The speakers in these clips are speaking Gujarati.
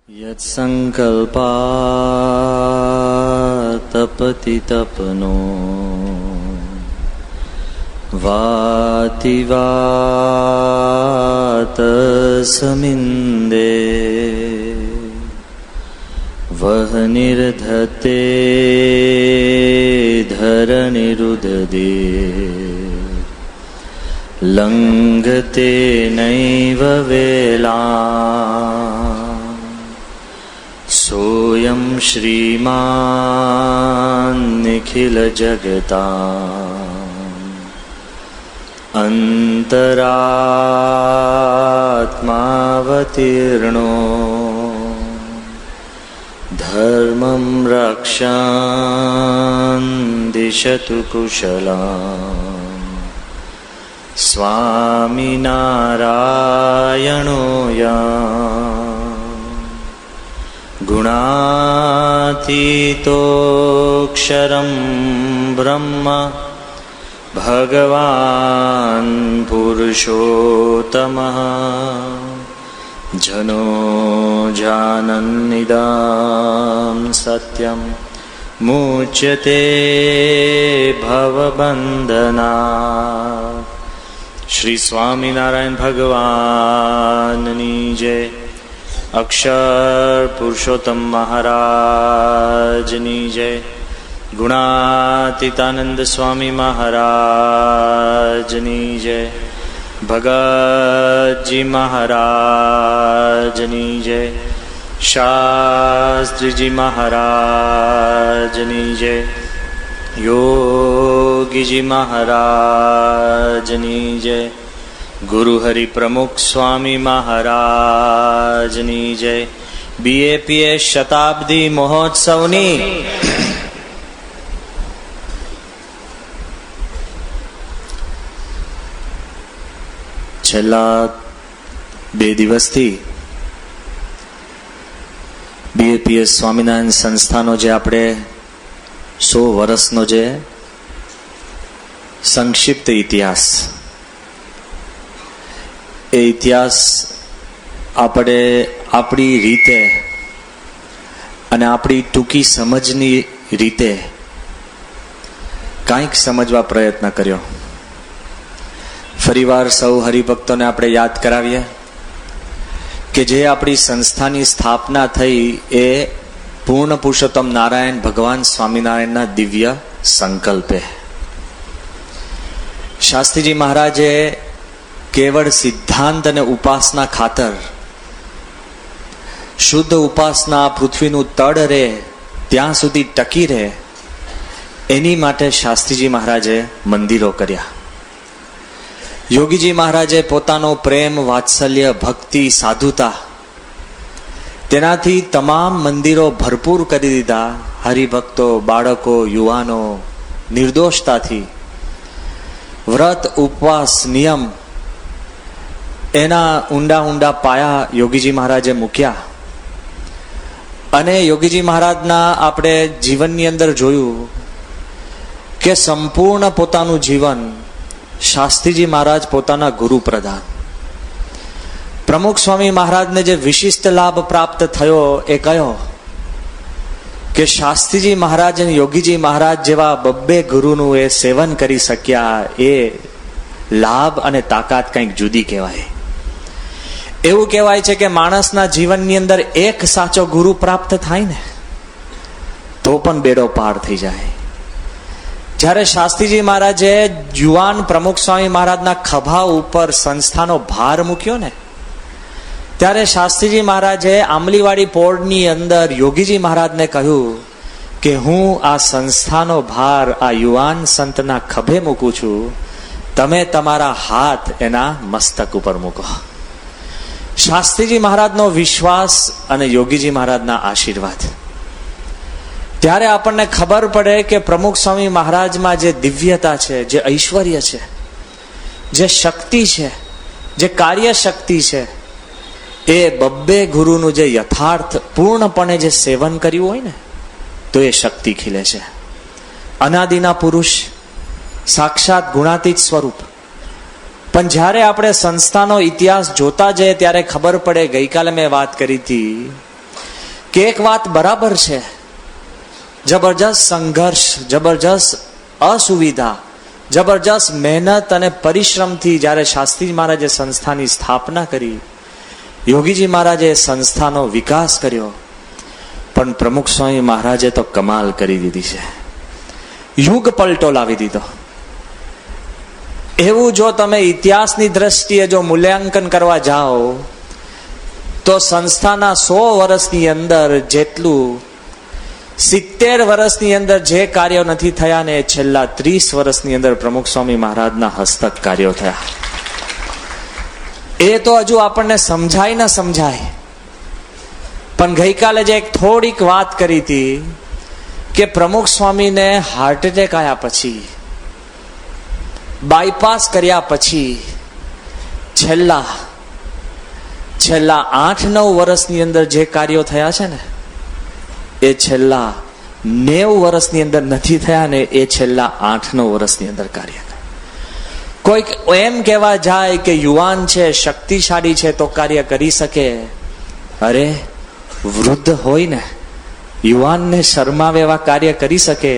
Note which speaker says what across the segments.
Speaker 1: યત્સંકલ્પા તપતિ તપનો વાતિ વાત સમિંદે વહ નિર્ધતે ધરનિરુદદે લંઘતે નૈવ વેલા સોયં શ્રીમાન નિખિલ જગતા અંતરાત્માવતીર્ણો ધર્મં રક્ષાન દિશતુ કુશલામ સ્વામિનારાયણો યા ગુણાતીતોક્ષરં બ્રહ્મ ભગવાન પુરુષોત્તમઃ જનો જાનન્નિદં સત્યં મુચ્યતે ભવબંધનાत्. શ્રી સ્વામિનારાયણ ભગવાનની જય. અક્ષર પુરુષોત્તમ મહારાજની જય. ગુણાતીતાનંદ સ્વામી મહારાજની જય. ભગતજી મહારાજની જય. શાસ્ત્રીજી મહારાજની જય. યોગીજી મહારાજની જય. ગુરુ હરિ પ્રમુખ સ્વામી મહારાજની જય. BAPS શતાબ્દી મહોત્સવની છેલ્લા 2 દિવસથી BAPS સ્વામિનારાયણ સંસ્થાનો જે આપણે 100 વર્ષનો જે સંક્ષિપ્ત ઇતિહાસ, એ ઇતિહાસ આપણે આપણી રીતે અને આપણી ટૂંકી સમજની રીતે કાંઈક સમજવા પ્રયત્ન કર્યો. ફરીવાર સૌ હરિભક્તોને આપણે યાદ કરાવીએ કે જે આપણી સંસ્થાની સ્થાપના થઈ એ પૂર્ણ પુરુષોત્તમ નારાયણ ભગવાન સ્વામિનારાયણના દિવ્ય સંકલ્પે. શાસ્ત્રીજી મહારાજે કેવળ સિદ્ધાંત અને ઉપાસના ખાતર, શુદ્ધ ઉપાસના પૃથ્વીનું તળ રહે ત્યાં સુધી ટકી રહે, એની માટે શાસ્ત્રીજી મહારાજે મંદિરો કર્યા. યોગીજી મહારાજે પોતાનો પ્રેમ, વાત્સલ્ય, ભક્તિ, સાધુતા, તેનાથી તમામ મંદિરો ભરપૂર કરી દીધા. હરિભક્તો, બાળકો, યુવાનો નિર્દોષતાથી વ્રત, ઉપવાસ, નિયમ, એના ઊંડા ઊંડા પાયા યોગીજી મહારાજે મૂક્યા. અને યોગીજી મહારાજના આપણે જીવનની અંદર જોયું કે સંપૂર્ણ પોતાનું જીવન શાસ્ત્રીજી મહારાજ પોતાના ગુરુ પ્રધાન. પ્રમુખ સ્વામી મહારાજને જે વિશિષ્ટ લાભ પ્રાપ્ત થયો એ કયો કે શાસ્ત્રીજી મહારાજ અને યોગીજી મહારાજ જેવા 2 ગુરુનું એ સેવન કરી શક્યા. એ લાભ અને તાકાત કંઈક જુદી કહેવાય. એવું કહેવાય છે કે માણસના જીવનની અંદર એક સાચો ગુરુ પ્રાપ્ત થાય ને તો પણ બેડો પાર થઈ જાય. જ્યારે શાસ્ત્રીજી મહારાજે યુવાન પ્રમુખ સ્વામી મહારાજના ખભા ઉપર સંસ્થાનો ભાર મૂક્યો ને, ત્યારે શાસ્ત્રીજી મહારાજે આંબલીવાડી પોળની અંદર યોગીજી મહારાજને કહ્યું કે હું આ સંસ્થાનો ભાર આ યુવાન સંતના ખભે મૂકું છું, તમે તમારા હાથ એના મસ્તક ઉપર મૂકો. શાસ્ત્રીજી મહારાજનો વિશ્વાસ અને યોગીજી મહારાજના આશીર્વાદ. ત્યારે આપણને ખબર પડે કે પ્રમુખ સ્વામી મહારાજમાં જે દિવ્યતા છે, જે ઐશ્વર્ય છે, જે શક્તિ છે, જે કાર્ય શક્તિ છે, એ 2 ગુરુનું જે યથાર્થ પૂર્ણપણે જે સેવન કર્યું હોય ને તો એ શક્તિ ખીલે છે. અનાદિના પુરુષ, સાક્ષાત ગુણાતીત સ્વરૂપ. પણ જ્યારે આપણે સંસ્થાનો ઇતિહાસ જોતા જઈએ ત્યારે ખબર પડે, ગઈકાલે મેં વાત કરી હતી કે એક વાત બરાબર છે, જબરજસ્ત સંઘર્ષ, જબરજસ્ત અસુવિધા, જબરજસ્ત મહેનત અને પરિશ્રમથી જ્યારે શાસ્ત્રીજી મહારાજે સંસ્થાની સ્થાપના કરી, યોગીજી મહારાજે સંસ્થાનો વિકાસ કર્યો, પણ પ્રમુખ સ્વામી મહારાજે તો કમાલ કરી દીધી છે, યુગ પલટો લાવી દીધો. એવું જો તમે ઇતિહાસની દ્રષ્ટિએ જો મૂલ્યાંકન કરવા જાઓ તો સંસ્થાના 100 વર્ષની અંદર જેટલું 70 વર્ષની અંદર જે કાર્યો નથી થયા ને છેલ્લા 30 વર્ષની અંદર પ્રમુખ સ્વામી મહારાજના હસ્તક કાર્યો થયા. એ તો હજુ આપણને સમજાય ન સમજાય. પણ ગઈકાલે જે એક થોડીક વાત કરી હતી કે પ્રમુખ સ્વામીને હાર્ટ એટેક આવ્યા પછી, બાયપાસ કર્યા પછી છેલ્લા 8-9 વર્ષની અંદર જે કાર્યો થયા છે ને એ છેલ્લા 90 વર્ષની અંદર નથી થયા ને એ છેલ્લા 8-9 વર્ષની અંદર કાર્ય. કોઈક એમ કહેવા જાય કે યુવાન છે, શક્તિશાળી છે તો કાર્ય કરી શકે. અરે વૃદ્ધ હોય ને, યુવાનને શરમાવે એવા કાર્ય કરી શકે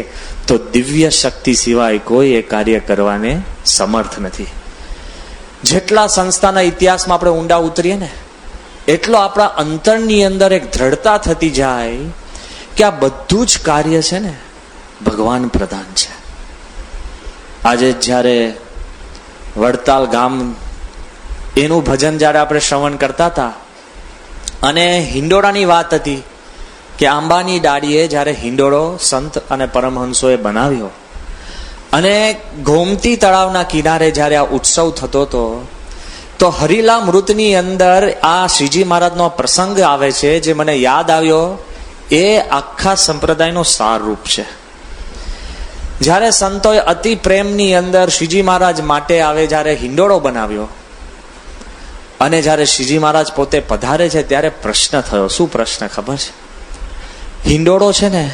Speaker 1: તો દિવ્ય શક્તિ સિવાય કોઈ એ કાર્ય કરવાને સમર્થ નથી. જેટલા સંસ્થાના ઇતિહાસમાં આપણે ઊંડા ઉતરીએ ને એટલો આપણા અંતરની અંદર એક દ્રઢતા થતી જાય કે આ બધું જ કાર્ય છે ને ભગવાન પ્રધાન છે. આજે જ્યારે વડતાલ ગામ એનું ભજન જ્યારે આપણે શ્રવણ કરતા હતા અને હિંડોળાની વાત હતી કે આંબાની ડાળીએ જ્યારે હિંડોળો સંત અને પરમહંસોએ બનાવ્યો અને ગોમતી તળાવના કિનારે જ્યારે આ ઉત્સવ થતો હતો તો હરિલા મૃતની અંદર આ શ્રીજી મહારાજનો પ્રસંગ આવે છે જે મને યાદ આવ્યો. એ આખા સંપ્રદાયનો સાર રૂપ છે. જ્યારે સંતોએ અતિ પ્રેમની અંદર શ્રીજી મહારાજ માટે આવે જ્યારે હિંડોળો બનાવ્યો અને જ્યારે શ્રીજી મહારાજ પોતે પધારે છે ત્યારે પ્રશ્ન થયો. શું પ્રશ્ન ખબર છે? હિંડોળો છે ને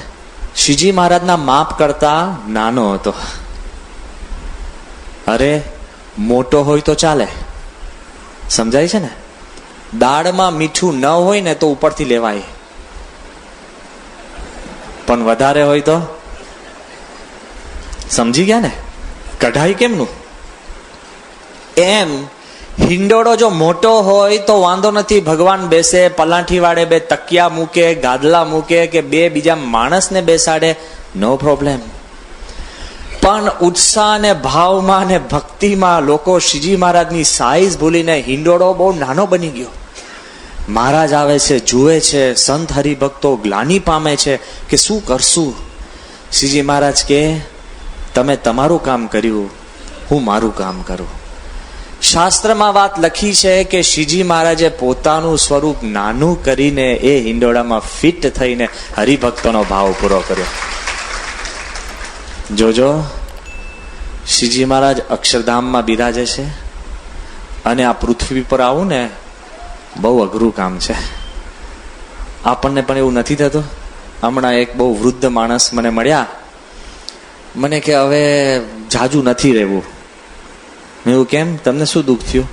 Speaker 1: શ્રીજી મહારાજના માપ કરતા નાનો હતો. અરે મોટો હોય તો ચાલે, સમજાય છે ને? દાળમાં મીઠું ન હોય ને તો ઉપરથી લેવાય, પણ વધારે હોય તો સમજી ગયા ને, કઢાઈ કેમનું? એમ હિંડોળો જો મોટો હોય તો વાંધો નથી, ભગવાન બેસે, પલાઠી વાળે 2 તકિયા મૂકે, ગાદલા મૂકે કે 2 બીજા માણસને બેસાડે, નો પ્રોબ્લેમ. પણ ઉત્સાહ ને ભાવમાં ને ભક્તિમાં લોકો શ્રીજી મહારાજની સાઈઝ ભૂલીને હિંડોળો બહુ નાનો બની ગયો. મહારાજ આવે છે, જુએ છે, સંત હરિભક્તો ગ્લાનિ પામે છે કે શું કરશું. શ્રીજી મહારાજ કે તમે તમારું કામ કર્યું, હું મારું કામ કરું. શાસ્ત્રમાં વાત લખી છે કે શ્રીજી મહારાજે પોતાનું સ્વરૂપ નાનું કરીને એ હિંડોળામાં ફિટ થઈને હરિભક્તોનો ભાવ પૂરો કર્યો. જોજો, શ્રીજી મહારાજ અક્ષરધામમાં બિરાજે છે અને આ પૃથ્વી પર આવું ને બહુ અઘરું કામ છે. આપણને પણ એવું નથી થતું? હમણાં એક બહુ વૃદ્ધ માણસ મને મળ્યા, મને કે હવે જાજુ નથી રહેવું. મેં એવું કેમ, તમને શું દુઃખ થયું?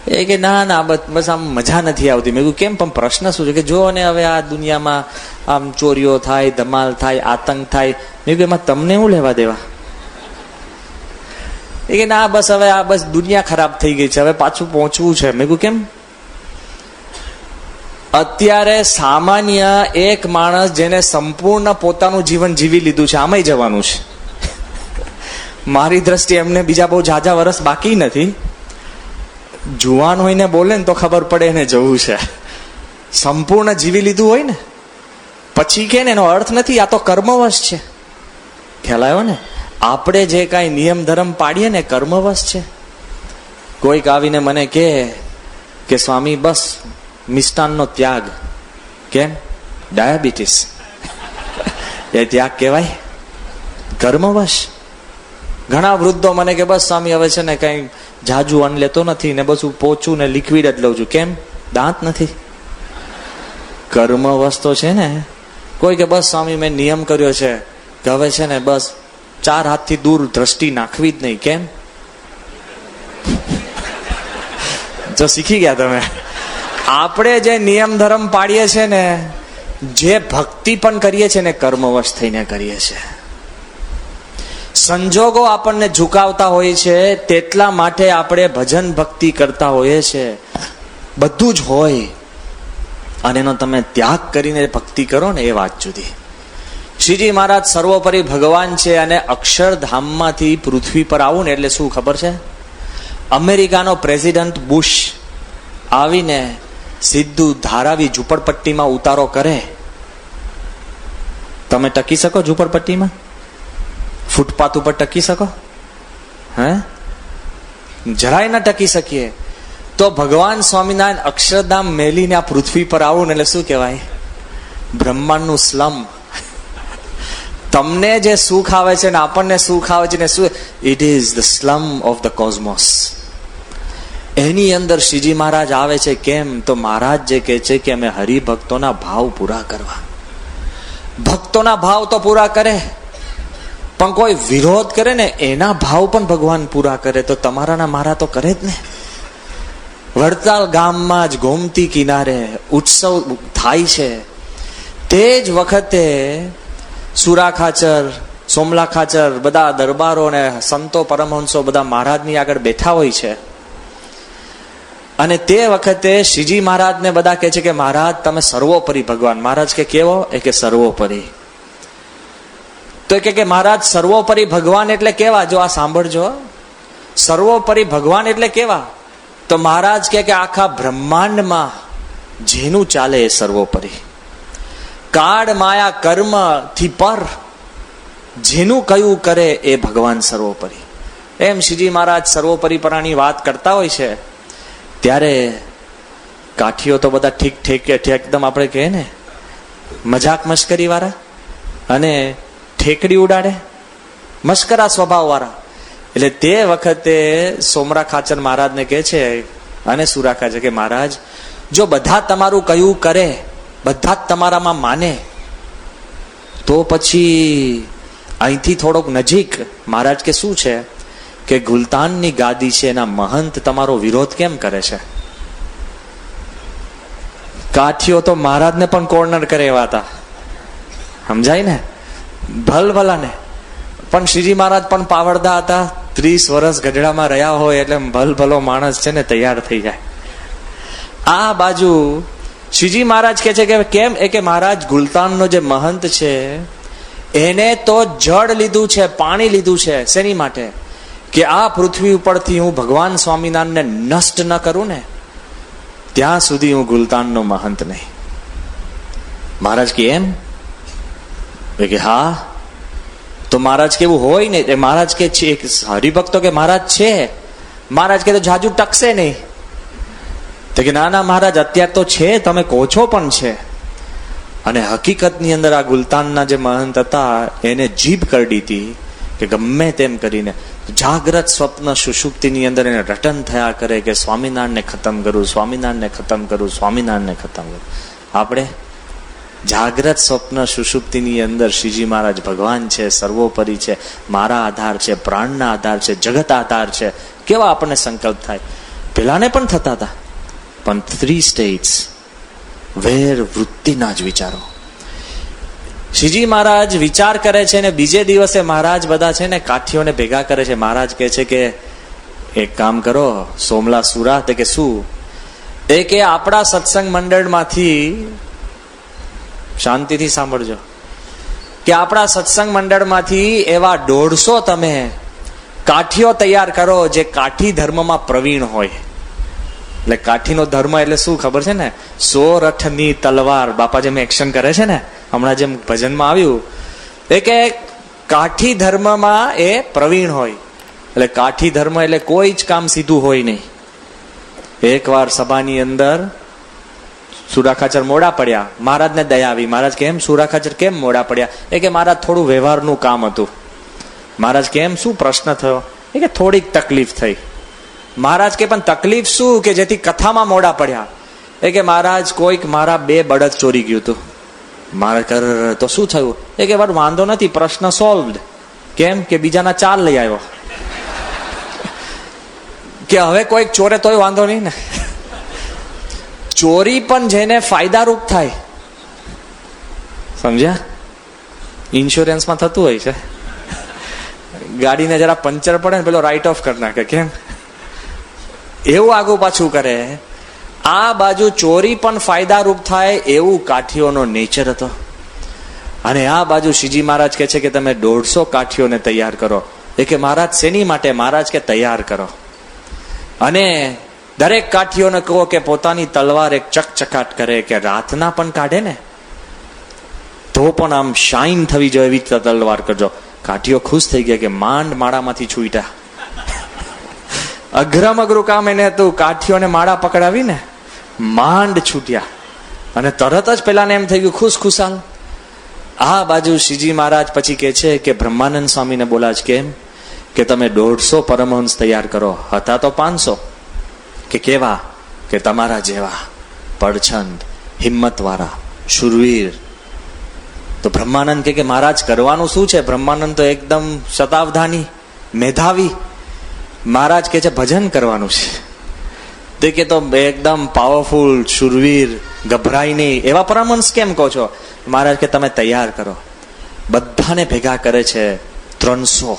Speaker 1: એ કે ના બસ આમ મજા નથી આવતી. મેં કહ્યું કેમ? પણ પ્રશ્ન શું છે? કે જો ને હવે આ દુનિયામાં આમ ચોરીઓ થાય, ધમાલ થાય, આતંક થાય. મેં કહ્યું એમાં તમને શું લેવા દેવા? એ કે ના બસ હવે આ બસ દુનિયા ખરાબ થઈ ગઈ છે, હવે પાછું પહોંચવું છે. મેં કહ્યું કેમ? અત્યારે સામાન્ય એક માણસ જેને સંપૂર્ણ પોતાનું જીવન જીવી લીધું છે, આમાંય જવાનું છે. મારી દ્રષ્ટિએ એમને બીજા બહુ ઝાઝા વર્ષ બાકી નથી. જુવાન હોય ને બોલે ને તો ખબર પડે એને જવું છે. સંપૂર્ણ જીવી લીધું હોય ને પછી કે ને એનો અર્થ નથી, આ તો કર્મવશ છે. ખ્યાલ આવ્યો ને? આપણે જે કાંઈ નિયમ ધર્મ પાડીએ ને કર્મવશ છે. કોઈક આવીને મને કે સ્વામી બસ મિષ્ટાનનો ત્યાગ. કેમ? ડાયાબિટીસ. એ ત્યાગ કહેવાય? કર્મવશ. ઘણા વૃદ્ધો મને કે બસ સ્વામી હવે છે ને કઈ જાજુ અન્ન લેતો નથી ને બસ પોચું ને લિક્વિડ જ લઉં છું. કેમ? દાંત નથી. કર્મવશ તો છે ને. કોઈ કે બસ સ્વામી મેં નિયમ કર્યો છે કે હવે છે ને બસ 4 હાથથી દૂર દ્રષ્ટિ નાખવી જ નહીં. કેમ? જો શીખી ગયા તમે. આપણે જે નિયમ ધર્મ પાડીએ છે ને જે ભક્તિ પણ કરીએ છીએ ને કર્મવશ થઈને કરીએ છીએ. સંજોગો આપણને ઝુકાવતા હોય છે, તેટલા માટે આપણે ભજન ભક્તિ કરતા હોઈએ છીએ. બધું જ હોય અને એનો તમે ત્યાગ કરીને ભક્તિ કરો ને, એ વાત જુદી. શ્રીજી મહારાજ સર્વોપરી ભગવાન છે અને અક્ષરધામમાંથી પૃથ્વી પર આવું ને એટલે શું ખબર છે? અમેરિકાનો પ્રેસિડન્ટ બુશ આવીને સીધું ધારાવી ઝૂંપડપટ્ટીમાં ઉતારો કરે, તમે ટકી શકો ઝૂંપડપટ્ટીમાં? ફૂટપાથ ઉપર ટકી શકો? હે, જરાય ના ટકી શકીએ. તો ભગવાન સ્વામિનારાયણ અક્ષરધામ મેલીને આ પૃથ્વી પર આવું ને એટલે શું કહેવાય? બ્રહ્માંડનું સ્લમ. તમને જે સુખ આવે છે ને આપણને સુખ આવે છે ને શું? It is the slum of the cosmos. એની અંદર શ્રીજી મહારાજ આવે છે. કેમ? તો મહારાજ જે કહે છે કે અમે હરિભક્તોના ભાવ પૂરા કરવા. ભક્તોના ભાવ તો પૂરા કરે, પણ કોઈ વિરોધ કરે ને એના ભાવ પણ ભગવાન પૂરા કરે. તો તમારા મારા તો કરે જ ને. વડતાલ ગામમાં જ ગોમતી કિનારે ઉત્સવ થાય છે. તે જ વખતે સુરા ખાચર, સોમલા ખાચર, બધા દરબારો ને સંતો પરમહંસો બધા મહારાજની આગળ બેઠા હોય છે. અને તે વખતે શ્રીજી મહારાજને બધા કહે છે કે મહારાજ તમે સર્વોપરી ભગવાન. મહારાજ કે કેવો? એ કે સર્વોપરી. તો કે મહારાજ સર્વોપરી ભગવાન એટલે કેવા? જો આ સાંભળજો, સર્વોપરી ભગવાન એટલે કેવા? તો મહારાજ કે આખા બ્રહ્માંડમાં જેનું ચાલે એ સર્વોપરી. કાળ માયા કર્મ થી પર જેનું કયું કરે એ ભગવાન સર્વોપરી. એમ શ્રીજી મહારાજ સર્વોપરીપણાની વાત કરતા હોય છે ત્યારે કાઠીઓ તો બધા ઠીક ઠીક એકદમ આપણે કહે ને મજાક મશ્કરી વાળા અને ઠેકડી ઉડાડે, મશ્કરા સ્વભાવ વાળા. એટલે તે વખતે સોમરા ખાચર મહારાજને કહે છે અને સુરા ખાચર કે મહારાજ જો બધા તમારું કયું કરે, બધા જ તમારામાં માને, તો પછી અહીંથી થોડોક નજીક મહારાજ કે શું છે કે ગુલતાનની ગાદી છે, એના મહંત તમારો વિરોધ કેમ કરે છે? કાઠીઓ તો મહારાજને પણ કોર્નર કરે એવા હતા, સમજાય ને, ભલભલાને. પણ શ્રીજી મહારાજ પણ પાવરદા હતા, 30 વર્ષ ગઢડામાં રહ્યા હોય એટલે ભલભલો માણસ છે ને તૈયાર થઈ જાય. આ બાજુ શ્રીજી મહારાજ કે છે કે કેમ? એ કે મહારાજ ગુલતાનનો જે મહંત છે એને તો જળ લીધું છે, પાણી લીધું છે. શેની માટે? કે આ પૃથ્વી ઉપરથી હું ભગવાન સ્વામિનારાયણને નષ્ટ ન કરું ને ત્યાં સુધી હું ગુલતાનનો મહંત નહીં. મહારાજ કે એમ? કે હા. તો મહારાજ કેવું હોય ને, મહારાજ કે છે હરિભક્તો કે મહારાજ છે, મહારાજ કે તો જાજુ ટકશે નહીં. તો કે ના ના મહારાજ અત્યાર તો છે, તમે કહો છો પણ છે. અને હકીકતની અંદર આ ગુલતાનના જે મહંત હતા એને જીભ કરડી હતી કે ગમે તેમ કરીને જાગ્રત સ્વપ્ન સુષુપ્તિની અંદર એને રટન થયા કરે કે સ્વામિનારાયણને ખતમ કરું, સ્વામિનારાયણને ખતમ કરું, સ્વામિનારાયણને ખતમ કરું. આપણે જાગ્રત સ્વપ્ન સુષુપ્તિની અંદર શ્રીજી મહારાજ ભગવાન છે, સર્વોપરી છે, મારા આધાર છે, પ્રાણના આધાર છે, જગત આધાર છે. કેવા આપણને સંકલ્પ થાય? પેલાને પણ થતા હતા, પણ 3 સ્ટેટ્સ વેર વૃત્તિના જ વિચારો. શ્રીજી મહારાજ વિચાર કરે છે ને બીજે દિવસે મહારાજ બધા છે ને કાઠીઓને ભેગા કરે છે. મહારાજ કહે છે કે એક કામ કરો સોમલા સુરા. તે કે શું? એ કે આપણા સત્સંગ મંડળમાંથી, શાંતિથી સાંભળજો, કે આપણા સત્સંગ મંડળમાંથી એવા 150 તમે કાઠીઓ તૈયાર કરો જે કાઠી ધર્મમાં પ્રવીણ હોય. એટલે કાઠીનો ધર્મ એટલે શું ખબર છે ને? 100 રથની તલવાર. બાપા જેમ એક્શન કરે છે ને હમણાં જેમ ભજનમાં આવ્યું, એ કે કાઠી ધર્મમાં એ પ્રવીણ હોય. એટલે કાઠી ધર્મ એટલે કોઈ જ કામ સીધું હોય નહીં. એકવાર સભાની અંદર સુરા ખાચર મોડા પડ્યા, મહારાજને દયા આવી. મહારાજ કેમ સુરા ખાચર કેમ મોડા પડ્યા? એ કે મહારાજ થોડું વ્યવહારનું કામ હતું. મહારાજ કેમ શું પ્રશ્ન થયો? એ કે થોડીક તકલીફ થઈ. મહારાજ કે પણ તકલીફ શું કે જેથી કથામાં મોડા પડ્યા? એ કે મહારાજ કોઈક મારા 2 બળદ ચોરી ગયું હતું. મહારાજ તો શું થયું? એ કે વાંધો નથી, પ્રશ્ન સોલ્વડ. કેમ? કે બીજાના 4 લઈ આવ્યો. કે હવે કોઈક ચોરે તોય વાંધો નહીં ને. ચોરી પણ જેને ફાયદારૂપ થાય સમજ્યા? ઇન્સ્યોરન્સમાં થતું હોય છે, ગાડીને જરા પંચર પડે ને પેલો રાઇટ ઓફ કરી નાખે. કેમ? એવું આગુ પાછું કરે. આ બાજુ ચોરી પણ ફાયદારૂપ થાય એવું કાઠીઓનો નેચર હતો. અને આ બાજુ શ્રીજી મહારાજ કહે છે કે તમે 150 કાઠીઓને તૈયાર કરો. એ કે મહારાજ શેની માટે? મહારાજ કે તૈયાર કરો. અને દરેક કાઠીઓને કહો કે પોતાની તલવાર એક ચકચકાટ કરે, કે રાતના પણ કાઢે ને તો પણ આમ શાઇન થવી જોઈએ એવી તલવાર કરજો. કાઠીઓ ખુશ થઈ ગયા કે માંડ માળામાંથી છૂટ્યા. અઘરમ અઘરું કામ એને હતું. કાઠીઓને માળા પકડાવી ને માંડ છૂટ્યા. અને તરત જ પેલાને એમ થઈ ગયું ખુશાલ. આ બાજુ શ્રીજી મહારાજ પછી કે છે કે બ્રહ્માનંદ સ્વામીને બોલાજ કેમ કે તમે 150 પરમહંસ તૈયાર કરો. હતા તો 500. કે કેવા? કે તમારા જેવા પડછંદ, હિંમત વાળા, શુરવીર. તો બ્રહ્માનંદ કે મહારાજ કરવાનું શું છે? બ્રહ્માનંદ તો એકદમ શતાવધાની, મેધાવી. મહારાજ કે છે ભજન કરવાનું છે. તે કે તો એકદમ પાવરફુલ, શુરવીર, ગભરાય નહીં એવા પરમહંસ કેમ કહો છો? મહારાજ કે તમે તૈયાર કરો. બધાને ભેગા કરે છે 300.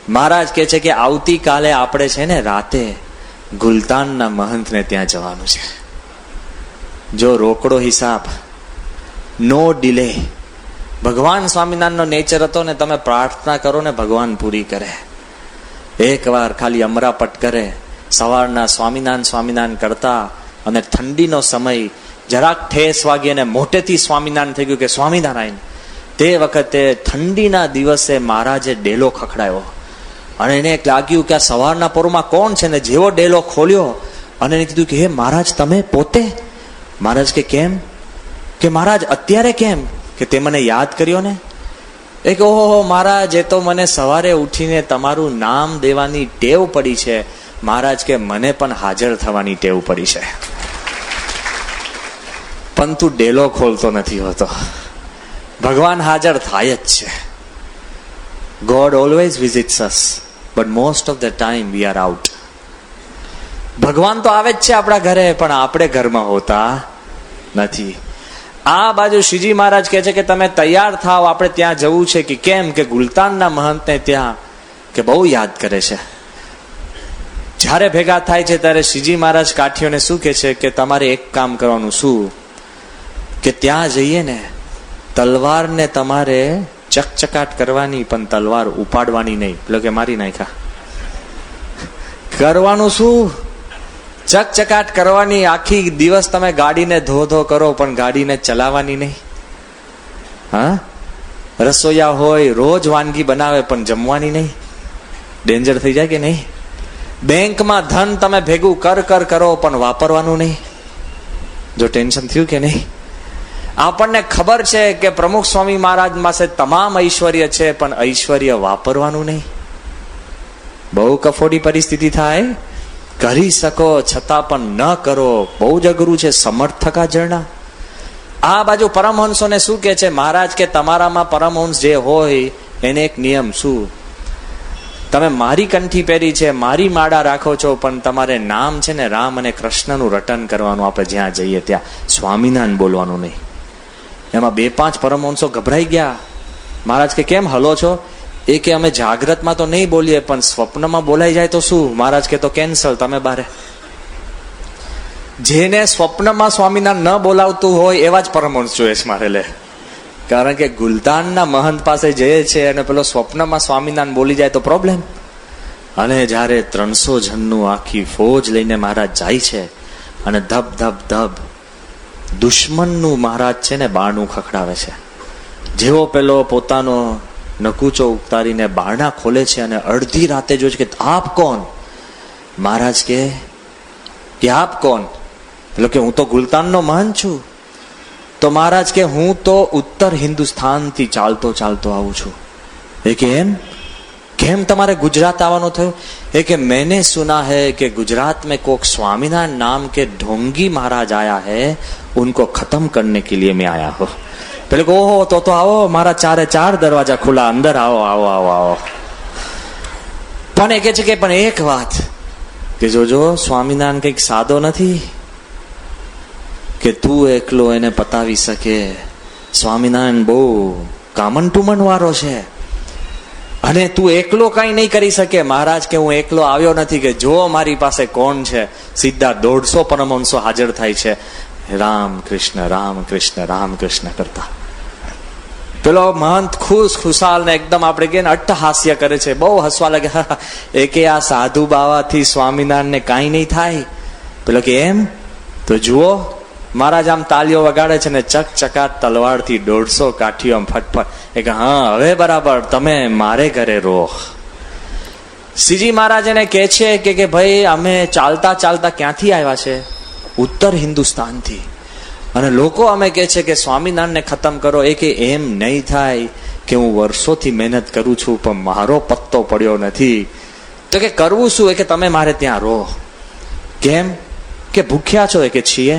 Speaker 1: મહારાજ કે છે કે આવતીકાલે આપણે છે ને રાતે ગુલતાનના મહંતને ત્યાં જવાનું છે. જો રોકડો હિસાબ, નો ડિલે. ભગવાન સ્વામિનારાયણનો નેચર હતો ને, તમે પ્રાર્થના કરો ને ભગવાન પૂરી કરે. એકવાર ખાલી અમરાપટ કરે, સવારના સ્વામિનારાયણ કરતા, અને ઠંડીનો સમય, જરાક ઠેસ વાગી અને મોટેથી સ્વામિનારાયણ થઈ ગયું કે સ્વામિનારાયણ. તે વખતે ઠંડીના દિવસે મહારાજે ડેલો ખખડાયો. અને એને લાગ્યું કે આ સવારના પોરમાં કોણ છે? ને જેવો ડેલો ખોલ્યો અને એને કીધું કે હે મહારાજ તમે પોતે? મહારાજ કે કેમ? કે મહારાજ અત્યારે કેમ? કે તે મને યાદ કર્યો ને. એ કે ઓહો મહારાજ, એ તો મને સવારે ઉઠીને તમારું નામ દેવાની ટેવ પડી છે. મહારાજ કે મને પણ હાજર થવાની ટેવ પડી છે, પણ તું ડેલો ખોલતો નથી હોતો. ભગવાન હાજર થાય જ છે. God always visits us, but most of the time we are out. ભગવાન તો આવે જ છે આપણા ઘરે, પણ આપણે ઘરમાં હોતા નથી. આ બાજુ શ્રીજી મહારાજ કહે છે કે તમે તૈયાર થાવ, આપણે ત્યાં જવું છે. કે કેમ? કે ગુલતાનના મહંતને ત્યાં કે બહુ યાદ કરે છે. જ્યારે ભેગા થાય છે ત્યારે શ્રીજી મહારાજ કાઠીઓને શું કહે છે કે તમારે એક કામ કરવાનું. શું? કે ત્યાં જઈએ ને તલવારને તમારે ચકચકાટ કરવાની, પણ તલવાર ઉપાડવાની નહીં. પેલો કે મારી નાખ્યા. કરવાનું શું? ચકચકાટ કરવાની. આખી દિવસ તમે ગાડીને ધો કરો, પણ ગાડીને ચલાવવાની નહીં. હા, રસોઈયા હોય રોજ વાનગી બનાવે પણ જમવાની નહીં. ડેન્જર થઈ જાય કે નહીં? બેંકમાં ધન તમે ભેગું કરો પણ વાપરવાનું નહીં. જો ટેન્શન થયું કે નહીં? આપણને ખબર છે કે પ્રમુખ સ્વામી મહારાજ પાસે તમામ ઐશ્વર્ય છે, પણ ઐશ્વર્ય વાપરવાનું નહીં. બહુ કફોડી પરિસ્થિતિ થાય. કરી શકો છતાં પણ ન કરો. બહુ જ અઘરું છે. સમર્થકા જરણા. આ બાજુ પરમહંસોને શું કે છે મહારાજ કે તમારામાં પરમહંસ જે હોય એને એક નિયમ. શું? તમે મારી કંઠી પહેરી છે, મારી માળા રાખો છો, પણ તમારે નામ છે ને રામ અને કૃષ્ણનું રટન કરવાનું. આપણે જ્યાં જઈએ ત્યાં સ્વામિનારાયણ બોલવાનું નહીં. એમાં 2-5 પરમહંસો ગભરાઈ ગયા. મહારાજ કે કેમ હલો છો? એ કે અમે જાગ્રતમાં તો નહીં બોલીએ, પણ સ્વપ્નમાં બોલાઈ જાય તો શું? મહારાજ કે તો કેન્સલ, તમે બારે. જેને સ્વપ્નમાં સ્વામિનારાયણ ન બોલાવતું હોય એવા જ પરમહંસ જોઈએ છે મારે. લે, કારણ કે ગુલતાનના મહંત પાસે જઈએ છે અને પેલો સ્વપ્નમાં સ્વામિનારાયણ બોલી જાય તો પ્રોબ્લેમ. અને જ્યારે 300 જણનું આખી ફોજ લઈને મહારાજ જાય છે અને ધબ દુશ્મનનું મહારાજ છે ને બારણું ખખડાવે છે. જેવો પેલો પોતાનો નકુચો ઉતારીને બારણા ખોલે છે અને અડધી રાતે જોઈ કે આપ કોણ? મહારાજ કે આપ કોણ? પેલો કે હું તો ગુલતાનનો મહંત છું. તો મહારાજ કે હું તો ઉત્તર હિન્દુસ્તાનથી ચાલતો આવું છું. એ કે એમ? કેમ તમારે ગુજરાત આવવાનો થયો? એ કે मैंने सुना है कि गुजरात में कोक स्वामीनारायण नाम के ढोंगी महाराज आया है, उनको खत्म करने के लिए मैं आया हूं. પેલે કહો ઓહો તો આવો, મારા 4 દરવાજા ખુલ્લા, અંદર આવો. પણ એ કે છે કે પણ એક વાત કે જોજો સ્વામિનારાયણ કઈક સાદો નથી કે તું એકલો એને પતાવી શકે. સ્વામિનારાયણ બહુ કામન ટુમન વાળો છે, અને તું એકલો કઈ નહીં કરી શકે. મહારાજ કે હું એકલો આવ્યો નથી, કે જો મારી પાસે કોણ છે, સીધા 150 પરમહંસો હાજર થાય છે, રામ કૃષ્ણ રામ કૃષ્ણ રામ કૃષ્ણ કરતા. પેલો મહંત ખુશાલ ને એકદમ આપણે કે અટ્ટહાસ્ય કરે છે, બહુ હસવા લાગે. એ કે આ સાધુ બાવાથી સ્વામિનારાયણ ને કાંઈ નહીં થાય. પેલો કે એમ? તો જુઓ, મહારાજ આમ તાલીઓ વગાડે છે ને ચકચકાટ તલવારથી 150 કાઠીઓ આમ ફટફટ. એ કે હા હવે બરાબર, તમે મારે ઘરે રહો. શ્રીજી મહારાજ એને કહે છે કે ભાઈ અમે ચાલતા ચાલતા ક્યાંથી આવ્યા છે? ઉત્તર હિન્દુસ્તાનથી. અને લોકો અમે કહે છે કે સ્વામિનારાયણને ખતમ કરો. એ કે એમ નહીં થાય, કે હું વર્ષોથી મહેનત કરું છું પણ મારો પત્તો પડ્યો નથી. તો કે કરવું શું? એ કે તમે મારે ત્યાં રહો. કેમ? કે ભૂખ્યા છો? એ કે છીએ.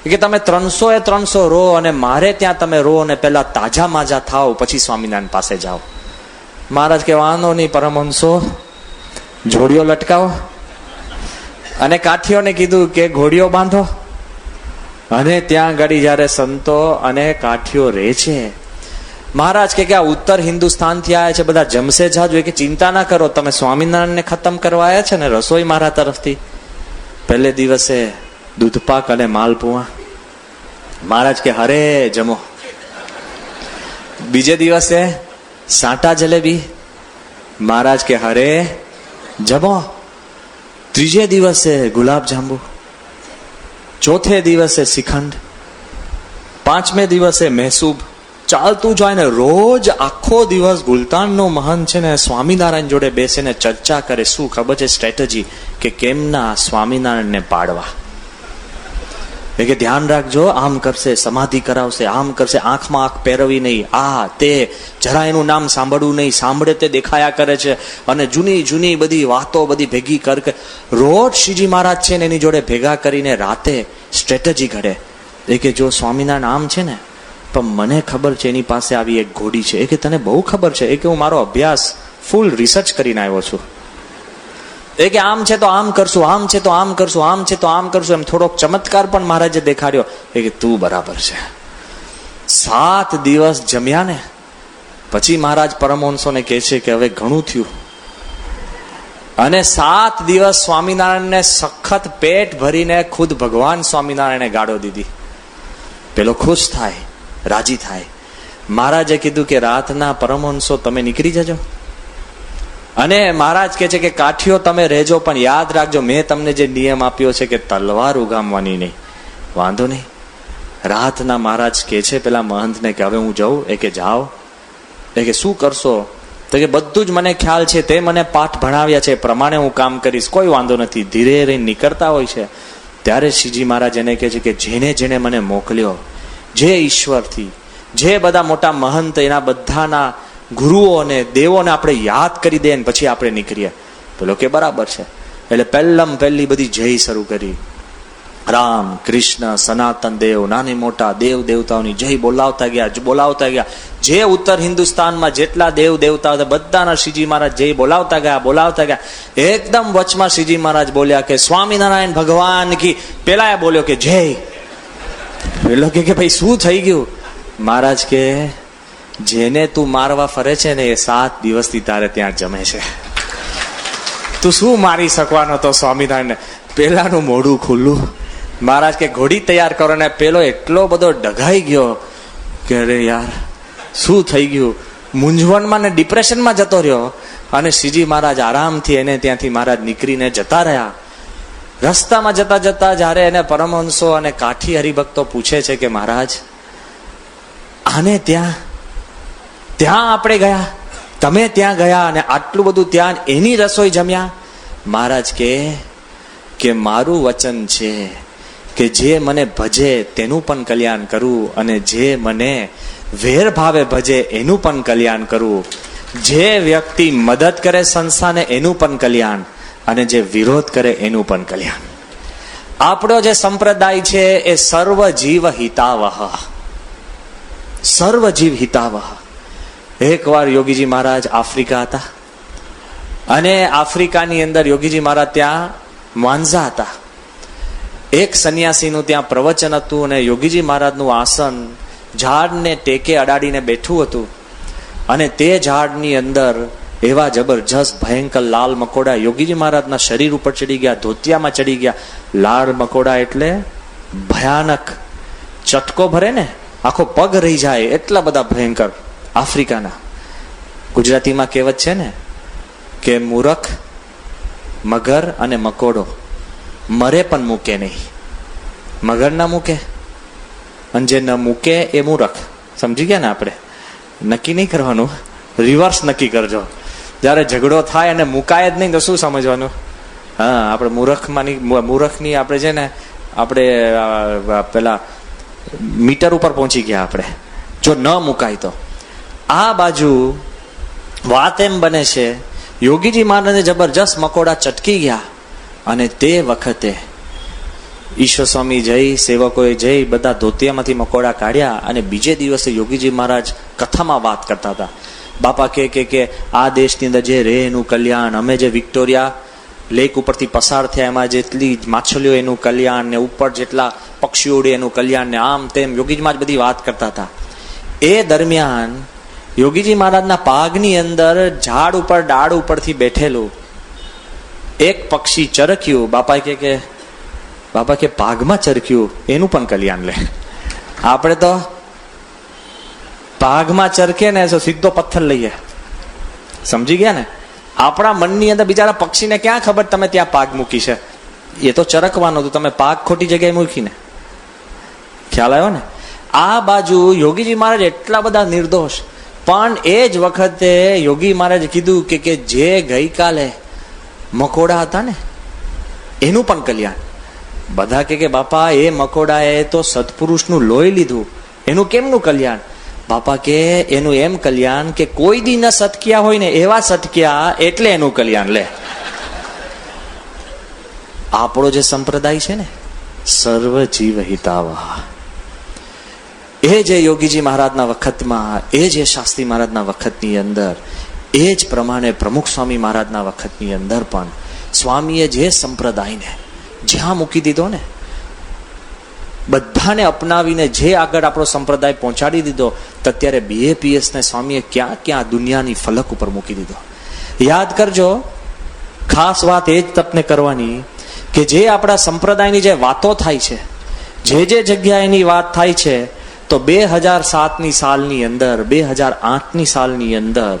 Speaker 1: કે તમે 300 રહો અને મારે ત્યાં તમે રહો, અને પેલા તાજા માજા થાવ, પછી સ્વામિનારાયણ પાસે જાઓ. મહારાજ કે વાંધો નહીં પરમહંસો, જોડીઓ લટકાવો. અને કાઠીઓને કીધું કે ઘોડીઓ બાંધો. અને ત્યાં ગાડી જયારે સંતો અને કાઠીઓ રહે છે, મહારાજ કે આ ઉત્તર હિન્દુસ્તાન થી આવ્યા છે, બધા જમશે જાજો. કે ચિંતા ના કરો, તમે સ્વામિનારાયણને ખતમ કરવા આવ્યા છે ને, રસોઈ મારા તરફથી. પહેલે દિવસે દૂધપાક અને માલપુઆ. મહારાજ કે હરે જમો. બીજે દિવસે સાટા જલેબી. મહારાજ કે હરે જમો. ત્રીજે દિવસે ગુલાબ જાંબુ. ચોથે દિવસે શ્રીખંડ. પાંચમે દિવસે મહેસૂબ. ચાલતું જાય ને રોજ આખો દિવસ ગુલતાનનો મહંત છે ને સ્વામિનારાયણ જોડે બેસીને ચર્ચા કરે. શું ખબર છે સ્ટ્રેટેજી? કે કેમના સ્વામિનારાયણને પાડવા. એ કે ધ્યાન રાખજો, આમ કરશે, સમાધિ કરાવશે, આમ કરશે, આંખમાં આંખ પહેરવી નહીં, આ તે, જરા એનું નામ સાંભળવું નહીં, સાંભળે તે દેખાયા કરે છે. અને જૂની બધી વાતો બધી ભેગી કર. રોજ શ્રીજી મહારાજ છે ને એની જોડે ભેગા કરીને રાતે સ્ટ્રેટેજી ઘડે. એ કે જો સ્વામિનારાયણ આમ છે ને, પણ મને ખબર છે એની પાસે આવી એક ઘોડી છે. એ કે તને બહુ ખબર છે? એ કે હું મારો અભ્યાસ ફૂલ રિસર્ચ કરીને આવ્યો છું. એ કે આમ છે તો આમ કરશું, આમ છે તો આમ કરશું, આમ છે તો આમ કરશું. એમ થોડોક ચમત્કાર પણ મહારાજે દેખાડ્યો. એ કે તું બરાબર છે. 7 દિવસ જમ્યા ને પછી મહારાજ પરમહંસોને કહે છે કે હવે ઘણું થયું. અને 7 દિવસ સ્વામિનારાયણને સખત પેટ ભરીને ખુદ ભગવાન સ્વામિનારાયણે ગાળો દીધી. પેલો ખુશ થાય, રાજી થાય. મહારાજે કીધું કે રાતના પરમહંસો તમે નીકળી જજો. અને મહારાજ કહે છે કે કાઠીઓ તમે રહેજો, પણ યાદ રાખજો મેં તમને જે નિયમ આપ્યો છે કે તલવાર ઉગામવાની નહીં. વાંધો નહીં. રાતના મહારાજ કહે છે પેલા મહંતને કે હવે હું જાઉં. એ કે જાઓ. એ કે શું કરશો? તો કે બધું જ મને ખ્યાલ છે, તે મને પાઠ ભણાવ્યા છે, પ્રમાણે હું કામ કરીશ, કોઈ વાંધો નથી. ધીરે રહીને નીકળતા હોય છે ત્યારે શ્રીજી મહારાજ એને કહે છે કે જેને જેને મને મોકલ્યો, જે ઈશ્વરથી, જે બધા મોટા મહંત, એના બધાના ગુરુઓ અને દેવોને આપણે યાદ કરી દઈએ ને પછી આપણે નીકળીએ. પેલો કે બરાબર છે. એટલે પહેલી બધી જય શરૂ કરી. રામ કૃષ્ણ સનાતન દેવ, નાની મોટા દેવ દેવતાઓની જય બોલાવતા ગયા. જે ઉત્તર હિન્દુસ્તાનમાં જેટલા દેવ દેવતા હતા બધાના શ્રીજી મહારાજ જય બોલાવતા ગયા. એકદમ વચમાં શ્રીજી મહારાજ બોલ્યા કે સ્વામિનારાયણ ભગવાન કી. પેલા બોલ્યો કે જય. પેલો કે ભાઈ શું થઈ ગયું? મહારાજ કે જેને તું મારવા ફરે છે ને એ 7 દિવસથી તારે ત્યાં જમે છે. તું શું મારી શકવાનો તો સ્વામિનારાયણ? પેલાનું મોઢું ખુલ્લું. મહારાજ કે ઘોડી તૈયાર કરો. ને પેલો એટલો બધો ડઘાઈ ગયો કે અરે યાર શું થઈ ગયું, મૂંઝવણમાં ને ડિપ્રેશનમાં જતો રહ્યો. અને શ્રીજી મહારાજ આરામથી એને ત્યાંથી મહારાજ નીકળીને જતા રહ્યા. રસ્તામાં જતા જતા જયારે એને પરમહંસો અને કાઠી હરિભક્તો પૂછે છે કે મહારાજ આને ત્યાં આપણે ગયા, તમે ત્યાં ગયા અને આટલું બધું ત્યાં એની રસોઈ જમ્યા? મહારાજ કે મારું વચન છે કે જે મને ભજે તેનું પણ કલ્યાણ કરું, અને જે મને વેર ભાવે ભજે એનું પણ કલ્યાણ કરું. જે વ્યક્તિ મદદ કરે સંસ્થાને એનું પણ કલ્યાણ, અને જે વિરોધ કરે એનું પણ કલ્યાણ. આપણો જે સંપ્રદાય છે એ સર્વ જીવ હિતાવહ. સર્વ જીવ હિતાવહ. એકવાર યોગીજી મહારાજ આફ્રિકા હતા, અને આફ્રિકાની અંદર યોગીજી મહારાજ ત્યાં માંઝા હતા. એક સંન્યાસીનું ત્યાં પ્રવચન હતું, અને યોગીજી મહારાજનું આસન ઝાડને ટેકે અડાડીને બેઠું હતું અને તે ઝાડની અંદર એવા જબરજસ્ત ભયંકર લાલ મકોડા યોગીજી મહારાજના શરીર ઉપર ચડી ગયા, ધોતિયામાં ચડી ગયા. લાલ મકોડા એટલે ભયાનક, ચટકો ભરે ને આખો પગ રહી જાય એટલા બધા ભયંકર. આફ્રિકાના, ગુજરાતીમાં કહેવત છે ને કે મૂરખ, મગર અને મકોડો મરે પણ મૂકે નહીં. મગર ના મૂકે અને જે ન મૂકે એ મૂરખ. સમજી ગયા ને? આપણે નક્કી નહીં કરવાનું, રિવર્સ નક્કી કરજો. જયારે ઝઘડો થાય અને મુકાય જ નહીં તો શું સમજવાનું? હા, આપણે મૂર્ખની આપણે છે ને, આપણે પેલા મીટર ઉપર પહોંચી ગયા આપણે, જો ન મુકાય તો. આ બાજુ વાત એમ બને છે, યોગીજી મહારાજને જબરજસ્ત મકોડા ચટકી ગયા અને તે વખતે ઈશ્વર સ્વામી જઈ, સેવકોએ જઈ, બધા ધોતિયામાંથી મકોડા કાઢ્યા અને બીજે દિવસે યોગીજી મહારાજ કથામાં વાત કરતા હતા. બાપા કે આ દેશની અંદર જે રે એનું કલ્યાણ, અમે જે વિક્ટોરિયા લેક ઉપરથી પસાર થયા એમાં જેટલી માછલીઓ એનું કલ્યાણ, ને ઉપર જેટલા પક્ષીઓ ઉડે એનું કલ્યાણ, ને આમ તેમ યોગીજી મહારાજ બધી વાત કરતા હતા. એ દરમિયાન યોગીજી મહારાજના પાગની અંદર ઝાડ ઉપર ડાળ ઉપરથી બેઠેલું એક પક્ષી ચરક્યું. બાપા કે પાગમાં ચરક્યું એનું પણ કલ્યાણ લે. આપણે તો પાગમાં ચરકે ને તો સીધો પથ્થર લઈએ. સમજી ગયા ને? આપણા મનની અંદર બિચારા પક્ષીને ક્યાં ખબર તમે ત્યાં પાગ મૂકી છે? એ તો ચરકવાનું હતું, તમે પાગ ખોટી જગ્યાએ મૂકીને. ખ્યાલ આવ્યો ને? આ બાજુ યોગીજી મહારાજ એટલા બધા નિર્દોષ, પણ એ જ વખતે યોગી મહારાજ કીધું કે જે ગઈકાલે મકોડા હતા ને એનું પણ કલ્યાણ. બધા કે બાપા એ મકોડાએ તો સત્પુરુષનું લોહી લીધું, એનું કેમનું કલ્યાણ? બાપા કે એનું એમ કલ્યાણ કે કોઈ દી ન સતક્યા હોય ને એવા સતક્યા એટલે એનું કલ્યાણ લે. આપણો જે સંપ્રદાય છે ને, સર્વ જીવ હિતાવહ, એ જે યોગીજી મહારાજના વખતમાં, એ જે શાસ્ત્રી મહારાજના વખતની અંદર, એ જ પ્રમાણે પ્રમુખ સ્વામી મહારાજના વખતની અંદર પણ સ્વામીએ જે સંપ્રદાયને જ્યાં મૂકી દીધો ને, બધાને અપનાવીને જે આગળ આપણો સંપ્રદાય પહોંચાડી દીધો, તો અત્યારે BAPS ને સ્વામીએ ક્યાં ક્યાં દુનિયાની ફલક ઉપર મૂકી દીધો. યાદ કરજો, ખાસ વાત એ જ તપને કરવાની કે જે આપણા સંપ્રદાયની જે વાતો થાય છે, જે જગ્યાએની વાત થાય છે, તો 2007ની સાલની અંદર, 2008ની સાલની અંદર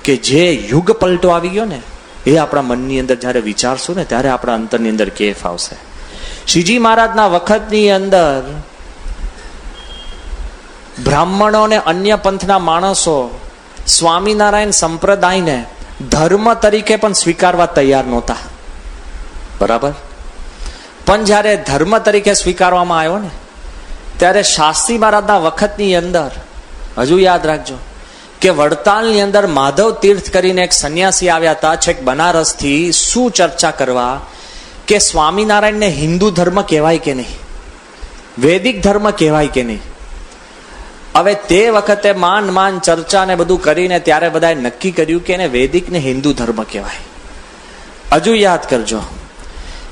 Speaker 1: કે જે યુગ પલટો આવી ગયો ને, એ આપણા મનની અંદર જયારે વિચારશું ને ત્યારે આપણા અંતરની અંદર કેફ આવશે. શ્રીજી મહારાજના વખતની અંદર બ્રાહ્મણો અને અન્ય પંથના માણસો સ્વામિનારાયણ સંપ્રદાયને ધર્મ તરીકે પણ સ્વીકારવા તૈયાર નહોતા. બરાબર? પણ જયારે ધર્મ તરીકે સ્વીકારવામાં આવ્યો ને, ત્યારે શાસ્ત્રી મહારાજના વખતની અંદર, હજુ યાદ રાખજો કે વડતાલની અંદર માધવ તીર્થ કરીને એક સંન્યાસી આવ્યા હતા, છેક બનારસથી, શું ચર્ચા કરવા કે સ્વામિનારાયણને હિન્દુ ધર્મ કહેવાય કે નહીં, વૈદિક ધર્મ કહેવાય કે નહીં. હવે તે વખતે માંડ ચર્ચા ને બધું કરીને ત્યારે બધાએ નક્કી કર્યું કે એને વૈદિક ને હિન્દુ ધર્મ કહેવાય. હજુ યાદ કરજો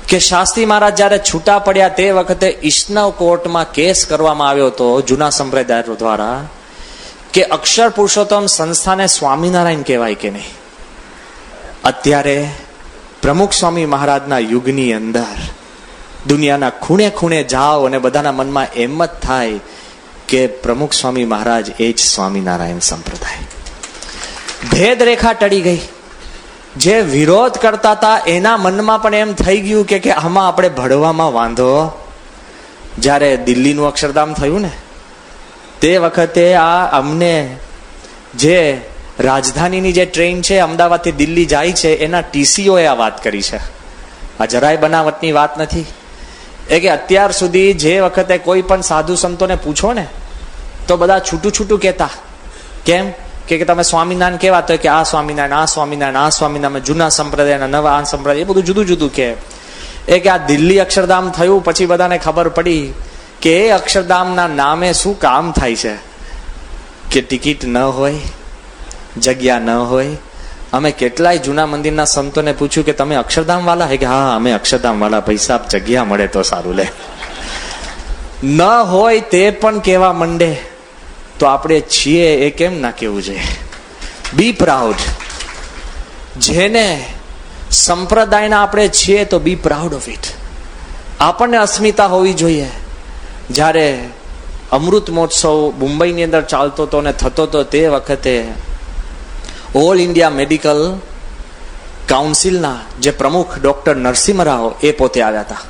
Speaker 1: કે શાસ્ત્રી મહારાજ જયારે છૂટા પડ્યા તે વખતે ઈષ્ણવ કોર્ટમાં કેસ કરવામાં આવ્યો હતો જૂના સંપ્રદાય દ્વારા કે અક્ષર પુરુષોત્તમ સંસ્થાને સ્વામિનારાયણ કહેવાય કે નહીં. અત્યારે પ્રમુખ સ્વામી મહારાજના યુગની અંદર દુનિયાના ખૂણે ખૂણે જાઓ અને બધાના મનમાં એમ જ થાય કે પ્રમુખ સ્વામી મહારાજ એ જ સ્વામિનારાયણ સંપ્રદાય. ભેદ રેખા ટળી ગઈ. જે વિરોધ કરતા હતા એના મનમાં પણ એમ થઈ ગયું કે આમાં આપણે ભળવામાં વાંધો. જ્યારે દિલ્હીનું અક્ષરધામ થયું ને તે વખતે આ અમને જે રાજધાનીની જે ટ્રેન છે અમદાવાદથી દિલ્હી જાય છે એના TCOએ આ વાત કરી છે. આ જરાય બનાવટની વાત નથી. એ કે અત્યાર સુધી જે વખતે કોઈ પણ સાધુ સંતોને પૂછો ને તો બધા છૂટું છૂટું કહેતા. કેમ કે તમે સ્વામિનારાયણ કેવા? તો કે આ સ્વામિનારાયણ, આ સ્વામિનારાયણ, આ સ્વામિનારાયણ, જૂના સંપ્રદાયના, નવા આ સંપ્રદાય, એ બધું જુદું જુદું કે. એ કે આ દિલ્હી અક્ષરધામ થયું પછી બધાને ખબર પડી કે એ અક્ષરધામના નામે શું કામ થાય છે કે ટિકિટ ન હોય, જગ્યા ન હોય. અમે કેટલાય જૂના મંદિરના સંતોને પૂછ્યું કે તમે અક્ષરધામ વાળા? હે કે હા અમે અક્ષરધામ વાળા, પૈસા જગ્યા મળે તો સારું લે. ન હોય તે પણ કહેવા માંડે. તો આપણે છીએ એ કેમ ના કહેવું જોઈએ? બી પ્રાઉડ. જેને સંપ્રદાયના આપણે છીએ તો બી પ્રાઉડ ઓફ ઇટ. આપણને અસ્મિતા હોવી જોઈએ. જ્યારે અમૃત મહોત્સવ મુંબઈની અંદર ચાલતો હતો ને થતો હતો તે વખતે ઓલ ઇન્ડિયા મેડિકલ કાઉન્સિલના જે પ્રમુખ ડોક્ટર નરસિંહ રાવ એ પોતે આવ્યા હતા.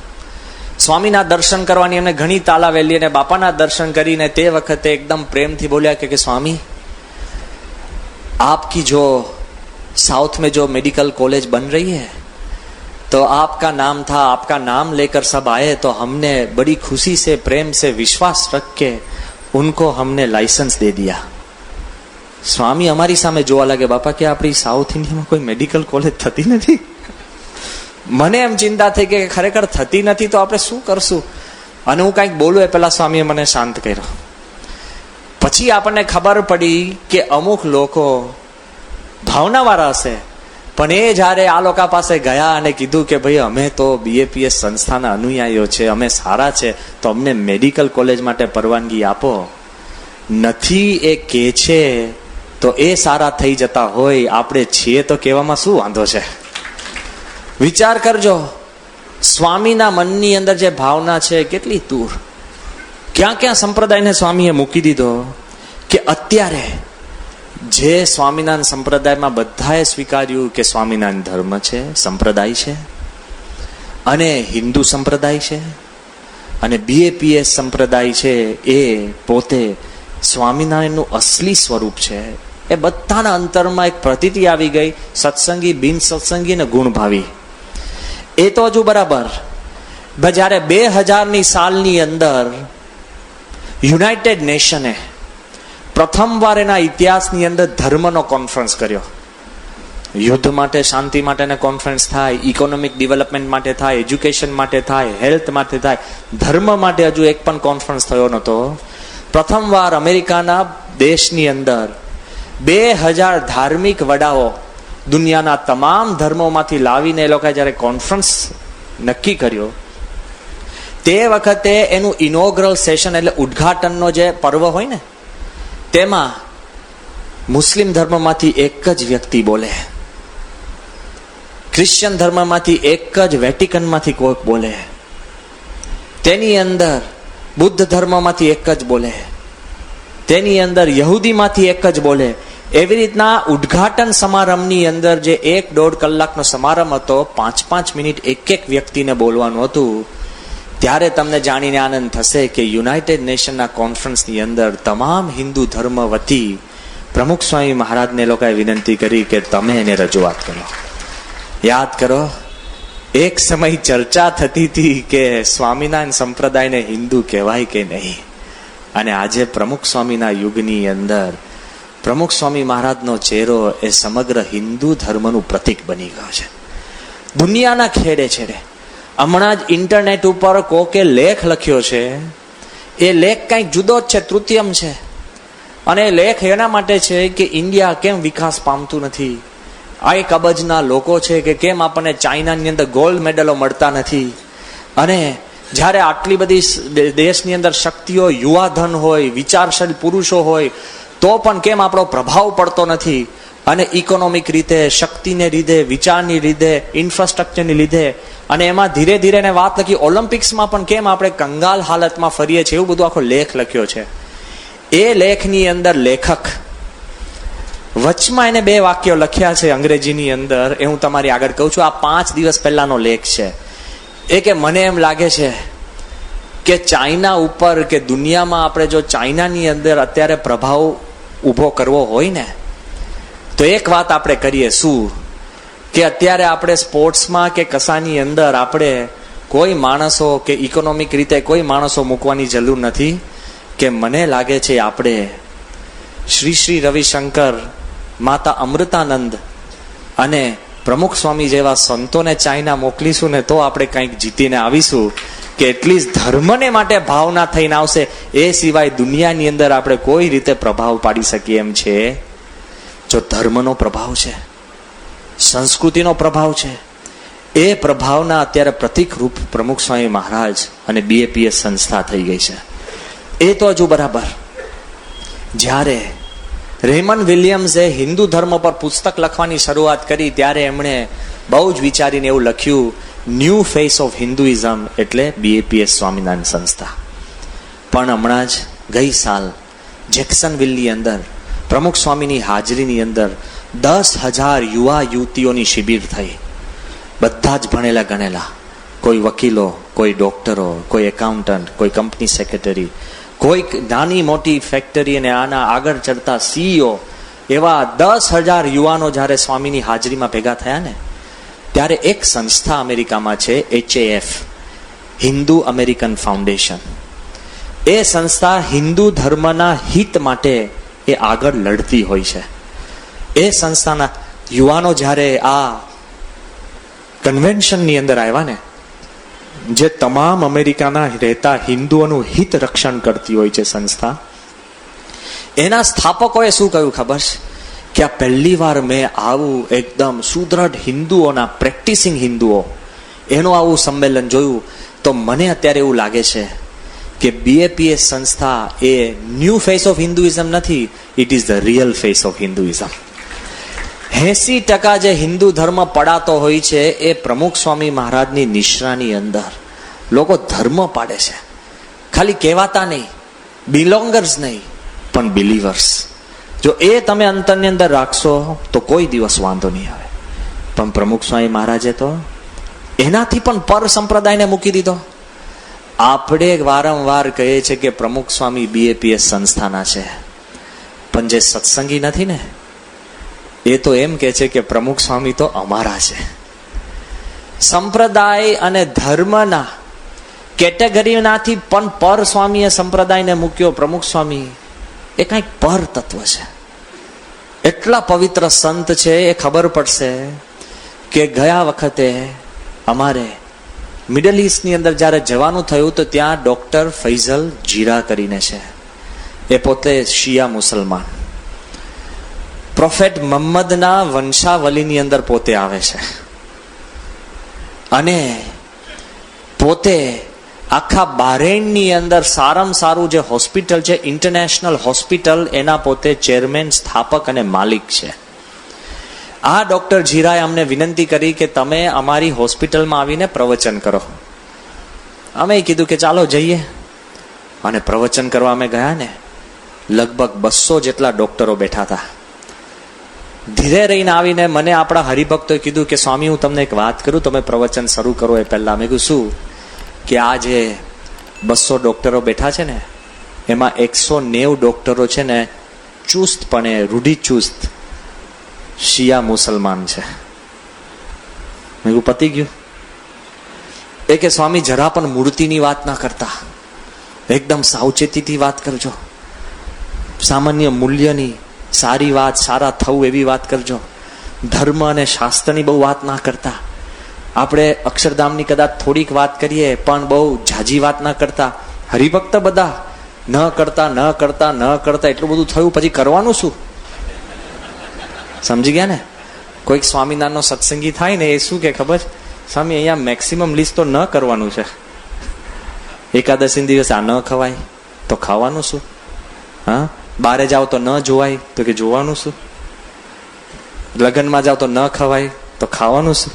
Speaker 1: સ્વામીના દર્શન કરવાની એમને ઘણી તાલાવેલી અને બાપાના દર્શન કરીને તે વખતે એકદમ પ્રેમથી બોલ્યા કે સ્વામી, आपकी जो साउथ में जो मेडिकल कॉलेज बन रही है तो आपका नाम था, आपका नाम लेकर सब आए तो हमने बड़ी खुशी से प्रेम से विश्वास रख के उनको हमने लाइसेंस दे दिया. સ્વામી અમારી સામે જોવા લાગે, બાપા કે આપણી સાઉથ ઇન્ડિયામાં કોઈ મેડિકલ કોલેજ થતી નથી. મને એમ ચિંતા થઈ કે ખરેખર થતી નથી તો આપણે શું કરશું. અને હું કંઈક બોલું એ પેલા સ્વામીએ મને શાંત કર્યો. પછી આપણને ખબર પડી કે અમુક લોકો ભાવનાવાળા હશે, પણ એ જ્યારે આ લોકો પાસે ગયા અને કીધું કે ભાઈ અમે તો BAPS સંસ્થાના અનુયાયીઓ છે, અમે સારા છે, તો અમને મેડિકલ કોલેજ માટે પરવાનગી આપો. નથી એ કે છે તો એ સારા થઈ જતા હોય, આપણે છીએ તો કહેવામાં શું વાંધો છે? વિચાર કરજો, સ્વામીના મનની અંદર જે ભાવના છે કેટલી દૂર. ક્યાં ક્યાં સંપ્રદાયને સ્વામીએ મૂકી દીધો કે અત્યારે જે સ્વામિનારાયણ સંપ્રદાયમાં બધાએ સ્વીકાર્યું કે સ્વામિનારાયણ ધર્મ છે, સંપ્રદાય છે, અને હિન્દુ સંપ્રદાય છે, અને BAPS સંપ્રદાય છે એ પોતે સ્વામિનારાયણનું અસલી સ્વરૂપ છે. એ બધાના અંતરમાં એક પ્રતીતિ આવી ગઈ, સત્સંગી, બિન સત્સંગી ને ગુણભાવી. એ તો હજુ બરાબર. જ્યારે 2000ની સાલની અંદર યુનાઇટેડ નેશને પ્રથમવાર એના ઇતિહાસની અંદર ધર્મનો કોન્ફરન્સ કર્યો. યુદ્ધ માટે, શાંતિ માટેના કોન્ફરન્સ થાય, ઇકોનોમિક ડેવલપમેન્ટ માટે થાય, એજ્યુકેશન માટે થાય, હેલ્થ માટે થાય, ધર્મ માટે હજુ એક પણ કોન્ફરન્સ થયો નહોતો. પ્રથમવાર અમેરિકાના દેશની અંદર 2000 ધાર્મિક વડાઓ દુનિયાના તમામ ધર્મોમાંથી લાવીને એ લોકોએ જ્યારે કોન્ફરન્સ નક્કી કર્યો, તે વખતે એનું ઇનોગ્રલ સેશન એટલે ઉદ્ઘાટનનો જે પર્વ હોય ને, તેમાં મુસ્લિમ ધર્મમાંથી એક જ વ્યક્તિ બોલે, ક્રિશ્ચિયન ધર્મમાંથી એક જ વેટિકનમાંથી કોઈક બોલે, તેની અંદર બુદ્ધ ધર્મમાંથી એક જ બોલે, તેની અંદર યહૂદીમાંથી એક જ બોલે. એવી રીતના ઉદ્ઘાટન સમારંભની અંદર જે 1-1.5 કલાકનો સમારંભ હતો, 5-5 મિનિટ એક વ્યક્તિને બોલવાનું હતું. ત્યારે તમને જાણીને આનંદ થશે કે યુનાઇટેડ નેશનના કોન્ફરન્સની અંદર તમામ હિન્દુ ધર્મ વતી પ્રમુખ સ્વામી મહારાજને લોકોએ વિનંતી કરી કે તમે એને રજૂઆત કરો. યાદ કરો, એક સમય ચર્ચા થતી હતી કે સ્વામિનારાયણ સંપ્રદાયને હિન્દુ કહેવાય કે નહીં. અને આજે પ્રમુખ સ્વામીના યુગની અંદર પ્રમુખ સ્વામી મહારાજનો ચહેરો એ સમગ્ર હિન્દુ ધર્મનું પ્રતીક બની ગયો છે. દુનિયાના ખેડે છેડે હમણાં જ ઇન્ટરનેટ ઉપર કોકે લેખ લખ્યો છે. એ લેખ કંઈક જુદો જ છે, તૃતીયમ છે. અને એ લેખ એના માટે છે કે ઇન્ડિયા કેમ વિકાસ પામતું નથી. આ એક અબજના લોકો છે કે કેમ આપણને ચાઇનાની અંદર ગોલ્ડ મેડલો મળતા નથી. અને જ્યારે આટલી બધી દેશની અંદર શક્તિઓ, યુવાધન હોય, વિચારશીલ પુરુષો હોય, તો પણ કેમ આપણો પ્રભાવ પડતો નથી. અને ઇકોનોમિક રીતે, શક્તિને લીધે, વિચારની લીધે, ઇન્ફ્રાસ્ટ્રક્ચરની લીધે, અને એમાં ધીરે ધીરે એને વાત લખી ઓલિમ્પિક્સમાં પણ કેમ આપણે કંગાલ હાલતમાં ફરીએ છીએ, એવું બધું આખો લેખ લખ્યો છે. એ લેખની અંદર લેખક વચમાં એને 2 વાક્યો લખ્યા છે અંગ્રેજીની અંદર, એ હું તમારી આગળ કહું છું. આ 5 દિવસ પહેલાનો લેખ છે. એ કે મને એમ લાગે છે કે ચાઇના ઉપર કે દુનિયામાં આપણે જો ચાઇનાની અંદર અત્યારે પ્રભાવ ઊભો કરવો હોય ને, તો એક વાત આપણે કરીએ. શું કે અત્યારે આપણે સ્પોર્ટ્સમાં કે કશાની અંદર આપણે કોઈ માણસો કે ઇકોનોમિક રીતે કોઈ માણસો મૂકવાની જરૂર નથી. કે મને લાગે છે આપણે શ્રી રવિશંકર, માતા અમૃતાનંદ અને પ્રમુખ સ્વામી જેવા સંતોને ચાઇના મોકલીશું ને તો આપણે કંઈક જીતીને આવીશું. કે એટલીસ્ટ ધર્મને માટે ભાવના થઈને આવશે. એ સિવાય દુનિયાની અંદર આપણે કોઈ રીતે પ્રભાવ પાડી શકીએ એમ છે. જો ધર્મનો પ્રભાવ છે, સંસ્કૃતિનો પ્રભાવ છે, એ પ્રભાવના અત્યારે પ્રતીક રૂપ પ્રમુખ સ્વામી મહારાજ અને BAPS સંસ્થા થઈ ગઈ છે. એ તો હજુ બરાબર. જ્યારે રેમન વિલિયમ્સે હિન્દુ ધર્મ પર પુસ્તક લખવાની શરૂઆત કરી ત્યારે એમણે બહુ જ વિચારીને એવું લખ્યું, ન્યૂ ફેસ ઓફ હિન્દુઇઝમ, એટલે BAPS સ્વામિનારાયણ સંસ્થા. પણ હમણાં જ ગઈ સાલ જેક્સનવિલની અંદર પ્રમુખ સ્વામીની હાજરીની અંદર 10,000 યુવા યુવતીઓની શિબિર થઈ. બધા જ ભણેલા ગણેલા, કોઈ વકીલો, કોઈ ડોક્ટરો, કોઈ એકાઉન્ટન્ટ, કોઈ કંપની સેક્રેટરી, કોઈ નાની મોટી ફેક્ટરી અને આના આગળ ચડતા CEO, એવા 10,000 યુવાનો જ્યારે સ્વામીની હાજરીમાં ભેગા થયા ને, ત્યારે એક સંસ્થા અમેરિકામાં છે, HAF, હિન્દુ અમેરિકન ફાઉન્ડેશન. એ સંસ્થા હિન્દુ ધર્મના હિત માટે એ આગળ લડતી હોય છે. એ સંસ્થાના યુવાનો જ્યારે આ કન્વેન્શનની અંદર આવ્યા ને, જે તમામ અમેરિકાના રહેતા હિન્દુઓનું હિત રક્ષણ કરતી હોય છે સંસ્થા, એના સ્થાપકોએ શું કહ્યું ખબર છે? કે આ પહેલી વાર મેં આવું એકદમ સુદ્રઢ હિન્દુઓના, પ્રેક્ટિસિંગ હિન્દુઓ, એનું આવું સંમેલન જોયું. તો મને અત્યારે એવું લાગે છે કે BAPS સંસ્થા એ ન્યૂ ફેસ ઓફ હિન્દુઇઝમ નથી, it is the real face of Hinduism. 80% જે હિન્દુ ધર્મ પડાતો હોય છે એ પ્રમુખ સ્વામી મહારાજની નિશ્રાની અંદર લોકો ધર્મ પાડે છે. ખાલી કહેવાતા નહીં, બિલોંગર્સ નહીં, પણ બિલીવર્સ. જો એ તમે અંતરની અંદર રાખશો તો કોઈ દિવસ વાંધો નહીં આવે. પણ પ્રમુખ સ્વામી મહારાજે તો એનાથી પણ પર સંપ્રદાયને મૂકી દીધો. આપણે વારંવાર કહીએ છીએ કે પ્રમુખ સ્વામી BAPS સંસ્થાના છે, પણ જે સત્સંગી નથી ને, એ તો એમ કે છે કે પ્રમુખ સ્વામી તો અમારા છે. સંપ્રદાય અને ધર્મના કેટેગરીનાથી પણ પર સ્વામીએ સંપ્રદાયને મૂક્યો. પ્રમુખ સ્વામી એ કંઈક પર તત્વ છે. એટલા પવિત્ર સંત છે. એ ખબર પડશે કે ગયા વખતે અમારે મિડલ ઈસ્ટની અંદર જ્યારે જવાનું થયું તો ત્યાં ડોક્ટર ફૈઝલ જીરા કરીને છે, એ પોતે શિયા મુસલમાન, પ્રોફેટ મોહમ્મદના વંશાવલીની અંદર પોતે આવે છે, અને પોતે આખા બહરેઇનની અંદર સારામાં સારું જે હોસ્પિટલ છે, ઇન્ટરનેશનલ હોસ્પિટલ, એના પોતે ચેરમેન, સ્થાપક અને માલિક છે. આ ડોક્ટર જીરાએ અમને વિનંતી કરી કે તમે અમારી હોસ્પિટલમાં આવીને પ્રવચન કરો. અમે કીધું કે ચાલો જઈએ. અને પ્રવચન કરવા અમે ગયા ને, લગભગ 200 જેટલા ડોક્ટરો બેઠા હતા. ધીરે રહીને આવીને મને આપણા હરિભક્તોએ કીધું કે સ્વામી, હું તમને એક વાત કરું, તમે પ્રવચન શરૂ કરો એ પહેલા. મેં કીધું શું? કે આ જે 200 ડોક્ટરો બેઠા છે ને, એમાં 190 ડોક્ટરો છે ને ચુસ્તપણે, રૂઢિચુસ્ત શિયા મુસલમાન છે. મેં કીધું પતી ગયું. એ કે સ્વામી, જરા પણ મૂર્તિની વાત ના કરતા, એકદમ સાવચેતીથી વાત કરજો, સામાન્ય મૂલ્યની સારી વાત, સારા થવું એવી વાત કરજો, ધર્મ અને શાસ્ત્રની બહુ વાત ના કરતા. આપણે અક્ષરધામની કદાચ થોડીક વાત કરીએ પણ બહુ ઝાજી વાત ના કરતા. હરિભક્ત બધા ન કરતા એટલું બધું થયું, પછી કરવાનું શું? સમજી ગયા ને? કોઈક સ્વામિનારાયણનો સત્સંગી થાય ને, એ શું કે ખબર? સ્વામી, અહીંયા મેક્સિમમ લિસ્ટ તો ન કરવાનું છે. એકાદશી દિવસ આ ન ખવાય તો ખાવાનું શું? હા, બારે જાઓ તો ન જોવાય તો કે જોવાનું શું? લગ્નમાં જાઓ તો ન ખવાય તો ખાવાનું શું?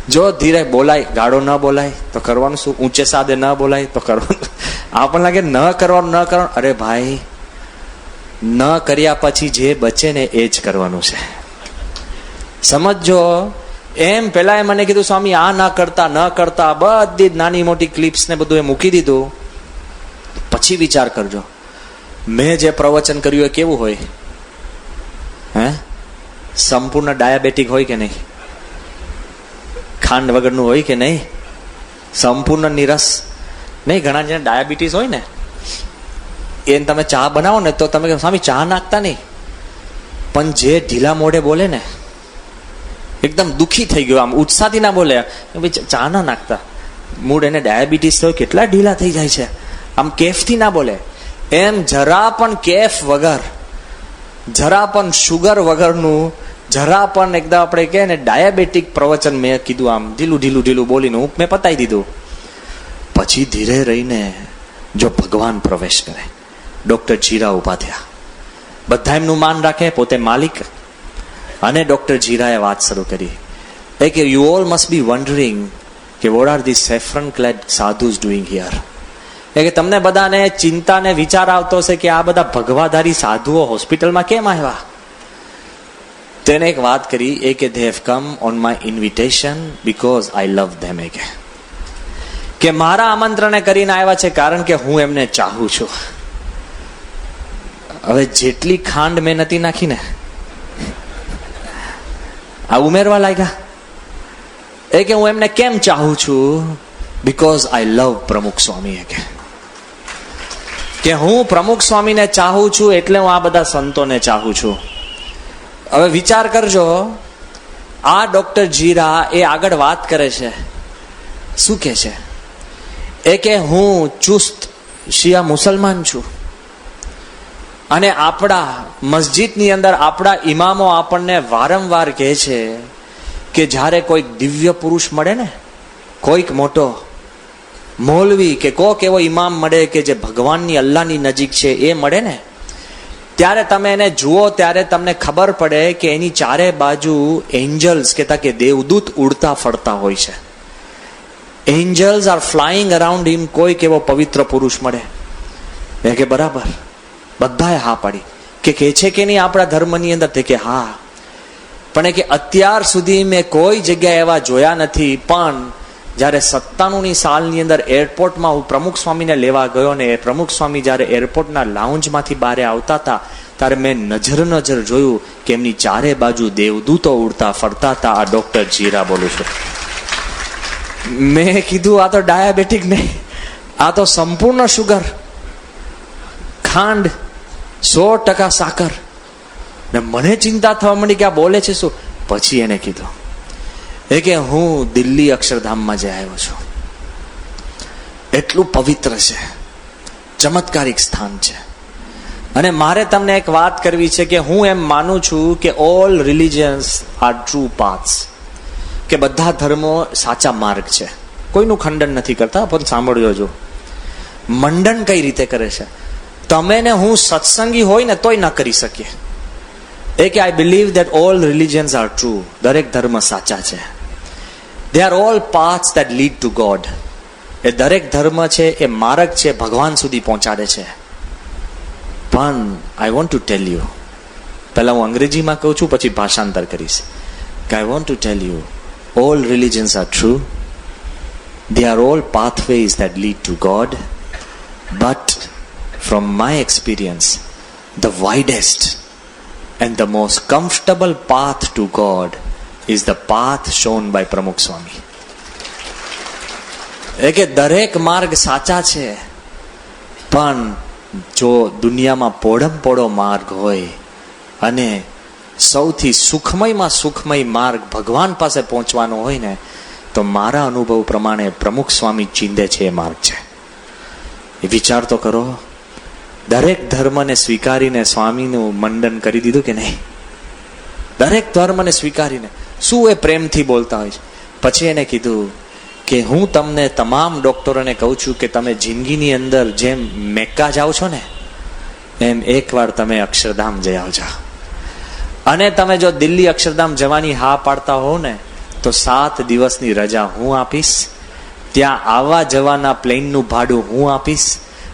Speaker 1: જો ધીરે બોલાય, ગાળો ન બોલાય તો કરવાનું શું? ઊંચે સાદે ન બોલાય તો કરવાનું. આપણને લાગે ન કરવાનું. અરે ભાઈ, ન કર્યા પછી જે બચે ને એ જ કરવાનું છે. સમજો. એમ પેલા મને કીધું સ્વામી આ ન કરતા બધી નાની મોટી ક્લિપ્સ ને બધું એ મૂકી દીધું. પછી વિચાર કરજો, મેં જે પ્રવચન કર્યું એ કેવું હોય? હે, સંપૂર્ણ ડાયાબેટિક હોય કે નહીં? ખાંડ વગરનું હોય કે નહીં? સંપૂર્ણ નિરસ નહીં? ઘણા જણા ડાયાબિટીસ હોય ને, એને તમે ચા બનાવો ને તો તમે સ્વામી ચા નાખતા નહીં, પણ જે ઢીલા મોઢે બોલે ને, એકદમ દુઃખી થઈ ગયો, આમ ઉત્સાહથી ના બોલે, ચા ના નાખતા, મૂળ એને ડાયાબિટીસ હોય, કેટલા ઢીલા થઈ જાય છે, આમ કેફથી ના બોલે. એમ જરા પણ કેફ વગર, જરા પણ શુગર વગરનું, જરા પણ એકદમ આપણે કહે ને ડાયાબેટિક પ્રવચન મેં કીધું, આમ ઢીલું બોલીને હું મેં પતાવી દીધું. પછી ધીરે રહીને જો ભગવાન પ્રવેશ કરે, ડોક્ટર જીરા ઉભા થયા. બધા એમનું માન રાખે, પોતે માલિક. અને ડોક્ટર જીરાએ વાત શરૂ કરી કે you all must be wondering કે what are these saffron clad sadhus doing here. કે તમને બધાને ચિંતા ને વિચાર આવતો હશે કે આ બધા ભગવાધારી સાધુઓ હોસ્પિટલમાં કેમ આવ્યા. તેને એક વાત કરી કે they have come on my invitation because I love them. કે મારા આમંત્રણે કરીને આવ્યા છે કારણ કે હું એમને ચાહું છું. હવે જેટલી ખાંડ મેં નથી નાખી ને આ ઉમેરવા લાગ્યા કે હું એમને કેમ ચાહું છું, બીકોઝ આઈ લવ પ્રમુખ સ્વામી. કે હું પ્રમુખ સ્વામીને ચાહું છું એટલે હું આ બધા સંતોને ચાહું છું. હવે વિચાર કરજો, આ ડોક્ટર જીરા એ આગળ વાત કરે છે, શું કે છે કે હું ચુસ્ત શિયા મુસલમાન છું અને આપણા મસ્જિદની અંદર આપણા ઇમામો આપણને વારંવાર કહે છે કે જ્યારે કોઈક દિવ્ય પુરુષ મળે ને, કોઈક મોટો મૌલવી કે કોઈક એવો ઇમામ મળે કે જે ભગવાનની અલ્લાહની નજીક છે એ મળે ને, ત્યારે તમે એને જુઓ ત્યારે તમને ખબર પડે કે એની ચારે બાજુ એન્જલ્સ કહેતા કે દેવદૂત ઉડતા ફરતા હોય છે. એન્જલ્સ આર ફ્લાઇંગ અરાઉન્ડ હિમ. કોઈક એવો પવિત્ર પુરુષ મળે કે બરાબર, બધાએ હા પાડી કે છે કે નહીં આપણા ધર્મની અંદર, તે કે હા. પણ કે અત્યાર સુધી મેં કોઈ જગ્યાએ એવા જોયા નથી. પણ જ્યારે 97ની સાલની અંદર એરપોર્ટમાં હું પ્રમુખ સ્વામીને લેવા ગયો ને એ પ્રમુખ સ્વામી જ્યારે એરપોર્ટના લાઉન્જમાંથી બહાર આવતા હતા ત્યારે મેં નજર જોયું કે એમની ચારે બાજુ દેવદૂતો ઉડતા ફરતા હતા. આ ડોક્ટર જીરા બોલું છું. મેં કીધું આ તો ડાયાબેટિક નહીં, આ તો સંપૂર્ણ શુગર, ખાંડ 100% સાકર. ને મને ચિંતા થવા માંડી કે આ બોલે છે શું. પછી એને કીધું કે હું દિલ્હી અક્ષરધામમાં જઈ આવ્યો છું. એટલું પવિત્ર છે, ચમત્કારિક સ્થાન છે. અને મારે તમને એક વાત કરવી છે કે હું એમ માનું છું કે all religions are true paths, કે બધા ધર્મો સાચા માર્ગ છે. કોઈનું ખંડન નથી કરતા, પણ સાંભળજો જો મંડન કઈ રીતે કરે છે. તમે ને હું સત્સંગી હોય ને તોય ન કરી શકીએ. કે I believe that all religions are true. દરેક ધર્મ સાચા છે. They are all paths that lead to God. એ દરેક ધર્મ છે એ માર્ગ છે, ભગવાન સુધી પહોંચાડે છે. પણ I want to tell you, પહેલા હું અંગ્રેજીમાં કહું છું પછી ભાષાંતર કરીશ, કે I want to tell you all religions are true. They are all pathways that lead to God. But from my experience, the widest and the most comfortable path to God is the path shown by Pramukh Swami. કે દરેક માર્ગ સાચા છે, પણ જો દુનિયામાં પોળો માર્ગ હોય અને સૌથી સુખમયમાં સુખમય માર્ગ ભગવાન પાસે પહોંચવાનો હોય ને, તો મારા અનુભવ પ્રમાણે પ્રમુખ સ્વામી ચીંધે છે એ માર્ગ છે. એ વિચાર તો કરો, દરેક ધર્મને સ્વીકારીને સ્વામીનું મંડન કરી દીધું કે નહીં? દરેક ધર્મને સ્વીકારીને શું એ પ્રેમથી બોલતા હોય છે. પછી એને કીધું કે હું તમને તમામ ડોક્ટરોને કહું છું કે તમે જિંદગીની અંદર જેમ મેક્કા જાઓ છો ને, એમ એકવાર તમે અક્ષરધામ જઈ આવજો. અને તમે જો દિલ્હી અક્ષરધામ જવાની હા પાડતા હો ને, તો 7 દિવસની રજા હું આપીશ. ત્યાં આવવા જવાના પ્લેનનું ભાડું હું આપીશ.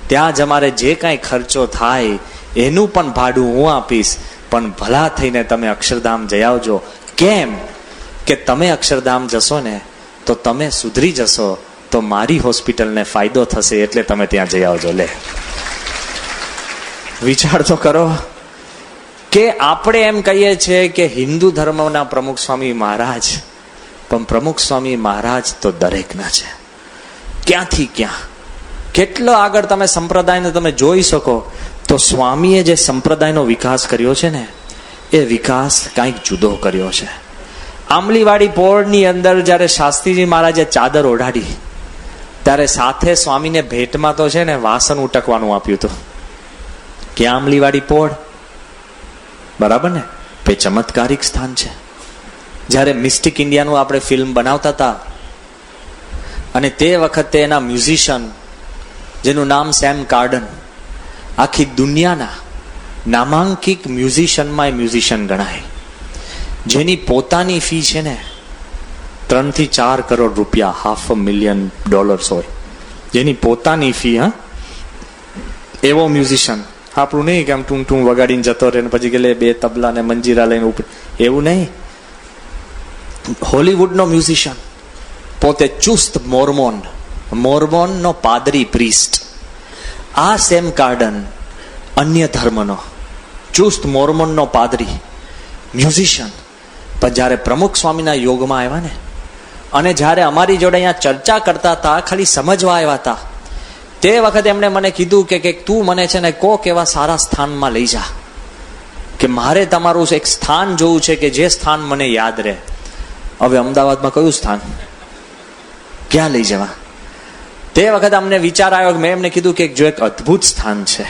Speaker 1: ત્યાં જ અમારે જે કાંઈ ખર્ચો થાય એનું પણ ભાડું હું આપીશ. પણ ભલા થઈને તમે અક્ષરધામ જઈ આવજો. કેમ કે તમે અક્ષરધામ જશો ને તો તમે સુધરી જશો, તો મારી હોસ્પિટલને ફાયદો થશે, એટલે તમે ત્યાં જઈ આવજો. લે, વિચાર તો કરો કે આપણે એમ કહીએ છીએ કે હિન્દુ ધર્મના પ્રમુખ સ્વામી મહારાજ, પણ પ્રમુખ સ્વામી મહારાજ તો દરેકના છે. ક્યાંથી ક્યાં કેટલો આગળ તમે સંપ્રદાયને તમે જોઈ શકો, તો સ્વામીએ જે સંપ્રદાયનો વિકાસ કર્યો છે ને, એ વિકાસ કંઈક જુદો કર્યો છે. આંબલીવાડી પોળની અંદર જ્યારે શાસ્ત્રીજી મહારાજે ચાદર ઓઢાડી, ત્યારે સાથે સ્વામીને ભેટમાં તો છે ને વાસણ ઉટકવાનું આપ્યું હતું. કે આંબલીવાડી પોળ, બરાબર ને, એ ચમત્કારિક સ્થાન છે. જ્યારે મિસ્ટિક ઇન્ડિયાનું આપણે ફિલ્મ બનાવતા હતા, અને તે વખતે એના મ્યુઝિશિયન જેનું નામ સેમ કાર્ડન, આખી દુનિયાના નામાંકિત મ્યુઝિશિયનમાં એ મ્યુઝિશિયન ગણાય, જેની પોતાની ફી છે ને 3 થી 4 કરોડ રૂપિયા, $500,000 હોય, જેની પોતાની ફી. હા, એવો મ્યુઝિશિયન. આપણું નહીં કે આમ ટૂંગ ટૂંગ વગાડીને જતો રહે ને પછી કે લે 2 તબલા ને મંજીરા લઈને ઉપર, એવું નહીં. હોલીવુડનો મ્યુઝિશિયન, પોતે ચુસ્ત મોર્મોનનો પાદરી પ્રીસ્ટ. આ સેમ કાર્ડન અન્ય ધર્મનો ચુસ્ત મોર્મોનનો પાદરી મ્યુઝિશિયન. પણ જ્યારે પ્રમુખ સ્વામીના યોગમાં આવ્યા ને, અને જ્યારે અમારી જોડે અહીંયા ચર્ચા કરતા હતા, ખાલી સમજવા આવ્યા હતા, તે વખતે એમણે મને કીધું કે તું મને છે ને કોક એવા સારા સ્થાનમાં લઈ જા, કે મારે તમારું એક સ્થાન જોવું છે કે જે સ્થાન મને યાદ રહે. હવે અમદાવાદમાં કયું સ્થાન, ક્યાં લઈ જવા? તે વખતે અમને વિચાર આવ્યો, મેં એમને કીધું કે જો એક અદ્ભુત સ્થાન છે.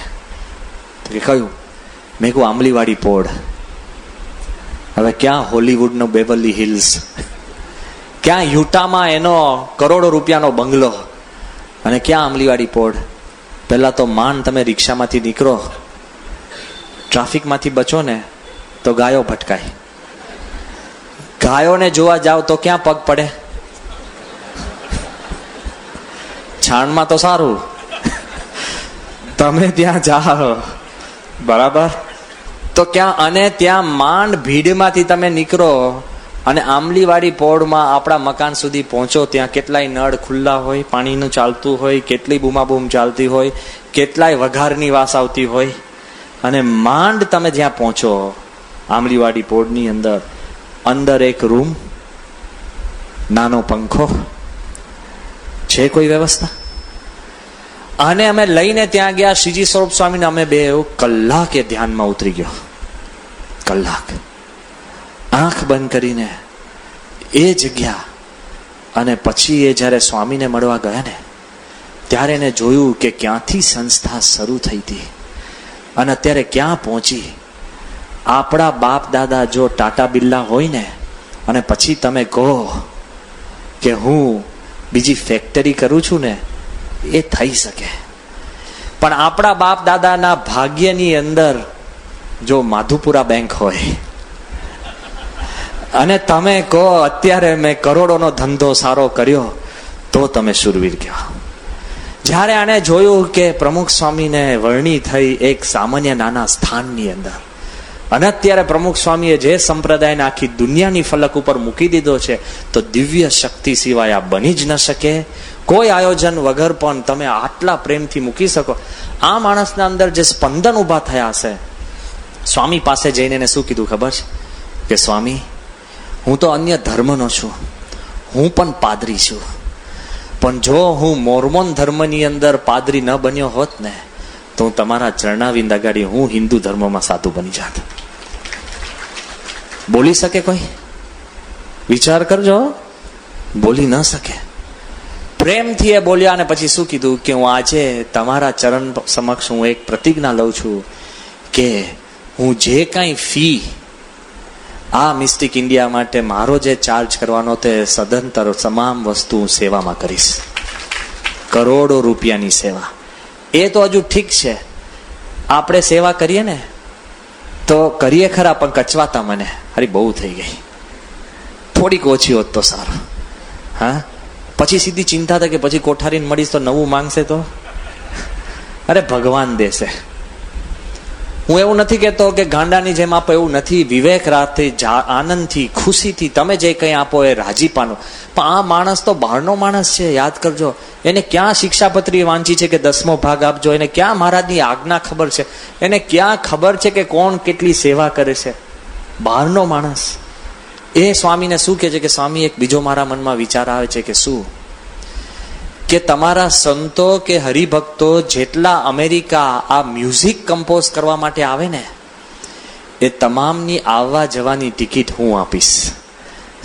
Speaker 1: તો કે કયું? મેં કહ્યું આંબલીવાડી પોળ. હવે ક્યાં હોલીવુડનો બેવરલી હિલ્સ, ક્યાં યુટામાં એનો કરોડો રૂપિયાનો બંગલો, અને ક્યાં આંબલીવાડી પોળ? પહેલા તો તમે રિક્ષામાંથી નીકળો, ટ્રાફિકમાંથી બચો ને તો ગાયો ભટકાય. ગાયોને જોવા જાવ તો ક્યાં પગ પડે? છાણમાં તો સારું, તમે ત્યાં જાઓ બરાબર તો ક્યાં? અને ત્યાં માંડ ભીડમાંથી તમે નીકળો અને આંબલીવાડી પોળમાં આપણા મકાન સુધી પહોંચો, ત્યાં કેટલાય નળ ખુલ્લા હોય, પાણીનું ચાલતું હોય, કેટલી બૂમાબૂમ ચાલતી હોય, કેટલાય વઘારની વાસ આવતી હોય, અને માંડ તમે જ્યાં પહોંચો આંબલીવાડી પોળની અંદર એક રૂમ, નાનો પંખો છે, કોઈ વ્યવસ્થા? અને અમે લઈને ત્યાં ગયા શ્રીજી સ્વરૂપ સ્વામીને. અમે બે કલાક એ ધ્યાનમાં ઉતરી ગયો, કલાક આંખ બંધ કરીને એ જગ્યા. અને પછી એ જ્યારે સ્વામીને મળવા ગયા ને, ત્યારે એને જોયું કે ક્યાંથી સંસ્થા શરૂ થઈ હતી અને અત્યારે ક્યાં પહોંચી. આપણા બાપ દાદા જો ટાટા બિરલા હોય ને, અને પછી તમે કહો કે હું બીજી ફેક્ટરી કરું છું ને, એ થઈ શકે. પણ આપણા બાપ દાદાના ભાગ્યની અંદર જો માધુપુરા બેંક હોય અને તમે કહો અત્યારે મેં કરોડોનો ધંધો સારો કર્યો, તો તમે શુરવીર કહેવાય. જ્યારે આને જોયું કે પ્રમુખ સ્વામીને વરણી થઈ એક સામાન્ય નાના સ્થાનની અંદર, અને અત્યારે પ્રમુખ સ્વામીએ જે સંપ્રદાયને આખી દુનિયાની ફલક ઉપર મૂકી દીધો છે, તો દિવ્ય શક્તિ સિવાય આ બની જ ન શકે. કોઈ આયોજન વગર પણ તમે આટલા પ્રેમથી મૂકી શકો. આ માણસના અંદર જે સ્પંદન ઉભા થયા હશે, સ્વામી પાસે જઈને એને શું કીધું ખબર છે? કે સ્વામી, હું તો અન્ય ધર્મનો છું, હું પણ પાદરી છું, પણ જો હું મોર્મોન ધર્મની અંદર પાદરી ન બન્યો હોત ને, તો હું તમારા ચરણાવિંદ આગળ હું હિન્દુ ધર્મમાં સાધુ બની જાત. બોલી શકે કોઈ? વિચાર કરજો. બોલી ન શકે. પ્રેમથી એ બોલ્યા. અને પછી શું કીધું કે હું આજે તમારા ચરણ સમક્ષ હું એક પ્રતિજ્ઞા લઉં છું કે હું જે કાંઈ ફી આ મિસ્ટિક ઇન્ડિયા માટે મારો જે ચાર્જ કરવાનો તે સદંતર તમામ વસ્તુ હું સેવામાં કરીશ. કરોડો રૂપિયાની સેવા. એ તો હજુ ઠીક છે, આપણે સેવા કરીએ ને તો કરીએ ખરા, પણ કચવાતા મને અરે બહુ થઈ ગઈ, થોડીક ઓછી હોત તો સારું. હા, પછી સીધી ચિંતા થાય કે પછી કોઠારીને મળીશ તો નવું માંગશે તો અરે ભગવાન દેશે. હું એવું નથી કહેતો કે ગાંડાની જેમ આપો, એવું નથી. વિવેક રાતે આનંદથી ખુશીથી તમે જે કંઈ આપો એ રાજીપાનો. પણ આ માણસ તો બહારનો માણસ છે, યાદ કરજો. એને ક્યાં શિક્ષાપત્રી વાંચી છે કે 10મો ભાગ આપજો? એને ક્યાં મહારાજની આજ્ઞા ખબર છે? એને ક્યાં ખબર છે કે કોણ કેટલી સેવા કરે છે? બહારનો માણસ. એ સ્વામીને શું કહે છે કે સ્વામી, એક બીજો મારા મનમાં વિચાર આવે છે કે શું, કે તમારા સંતો કે હરિભક્તો જેટલા અમેરિકા આ મ્યુઝિક કમ્પોઝ કરવા માટે આવે ને, એ તમામની આવવા જવાની ટિકિટ હું આપીશ.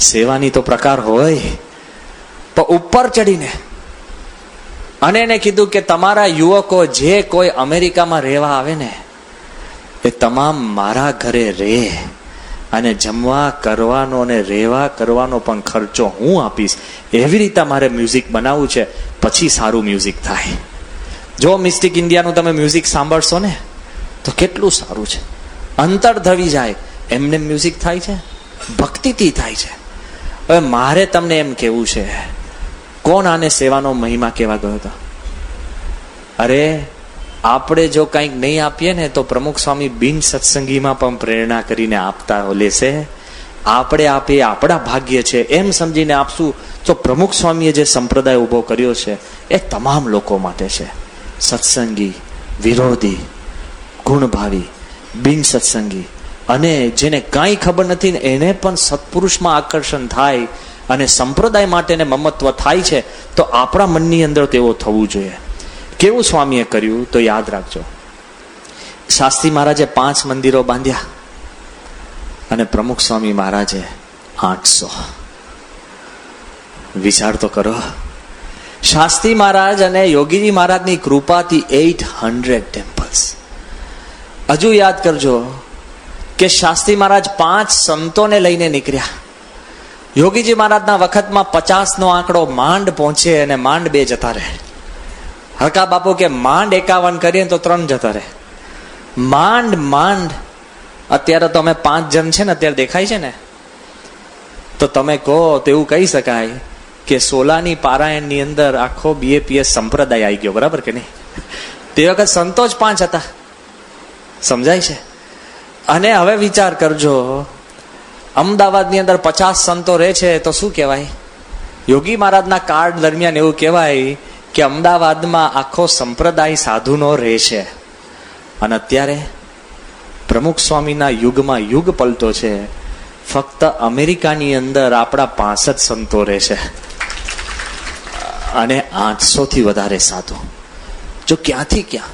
Speaker 1: સેવાની તો પ્રકાર હોય, પણ ઉપર ચડીને. અને એને કીધું કે તમારા યુવકો જે કોઈ અમેરિકામાં રહેવા આવે ને, એ તમામ મારા ઘરે રહે, અને જમવા કરવાનો અને રહેવા કરવાનો પણ ખર્ચો હું આપીશ. એવી રીતે મારે મ્યુઝિક બનાવવું છે, પછી સારું મ્યુઝિક થાય. જો મિસ્ટિક ઇન્ડિયાનું તમે મ્યુઝિક સાંભળશો ને, તો કેટલું સારું છે. અંતર ધવી જાય એમને મ્યુઝિક થાય છે, ભક્તિથી થાય છે. હવે મારે તમને એમ કેવું છે, કોણ આને સેવાનો મહિમા કહેવા ગયો હતો? અરે આપણે જો કંઈક નહીં આપીએ ને તો પ્રમુખ સ્વામી બિન સત્સંગીમાં પણ પ્રેરણા કરીને આપતા લેશે. આપણે આપીએ આપણા ભાગ્ય છે એમ સમજીને આપશું તો પ્રમુખ સ્વામીએ જે સંપ્રદાય ઉભો કર્યો છે એ તમામ લોકો માટે છે. સત્સંગી, વિરોધી, ગુણભાવી, બિન સત્સંગી અને જેને કાંઈ ખબર નથી ને એને પણ સત્પુરુષમાં આકર્ષણ થાય અને સંપ્રદાય માટેને મમત્વ થાય છે તો આપણા મનની અંદર તેવો થવું જોઈએ. કેવું સ્વામીએ કર્યું તો યાદ રાખજો. શાસ્ત્રી મહારાજે 5 મંદિરો બાંધ્યા અને પ્રમુખ સ્વામી મહારાજે 800. વિચાર તો કરો. શાસ્ત્રી મહારાજ અને યોગીજી મહારાજની કૃપાથી 800 ટેમ્પલ્સ. હજુ યાદ કરજો કે શાસ્ત્રી મહારાજ 5 સંતોને લઈને નીકળ્યા. યોગીજી મહારાજના વખતમાં 50નો આંકડો માંડ પહોંચે અને માંડ 2 જતા રહે. હરકા બાપુ કે માંડ 51 કરીએ તો 3 જતા રહે. માંડ અત્યારે તો અમે 5 જણ છે ને અત્યારે દેખાય છે ને, તો તમે કહો તો એવું કહી શકાય કે 16ની પારાયણની અંદર આખો BAPS સંપ્રદાય આવી ગયો, બરાબર કે નહીં? તે વખત સંતો જ 5 હતા. સમજાય છે? અને હવે વિચાર કરજો, અમદાવાદની અંદર 50 સંતો રહે છે તો શું કહેવાય? યોગી મહારાજના કાળ દરમિયાન એવું કહેવાય કે અમદાવાદમાં આખો સંપ્રદાય સાધુનો રહે છે. અને અત્યારે પ્રમુખ સ્વામીના યુગમાં યુગ પલટો છે. ફક્ત અમેરિકાની અંદર આપણા 65 સંતો રહે છે અને 800 થી વધારે સાધુ. જો ક્યાંથી ક્યાં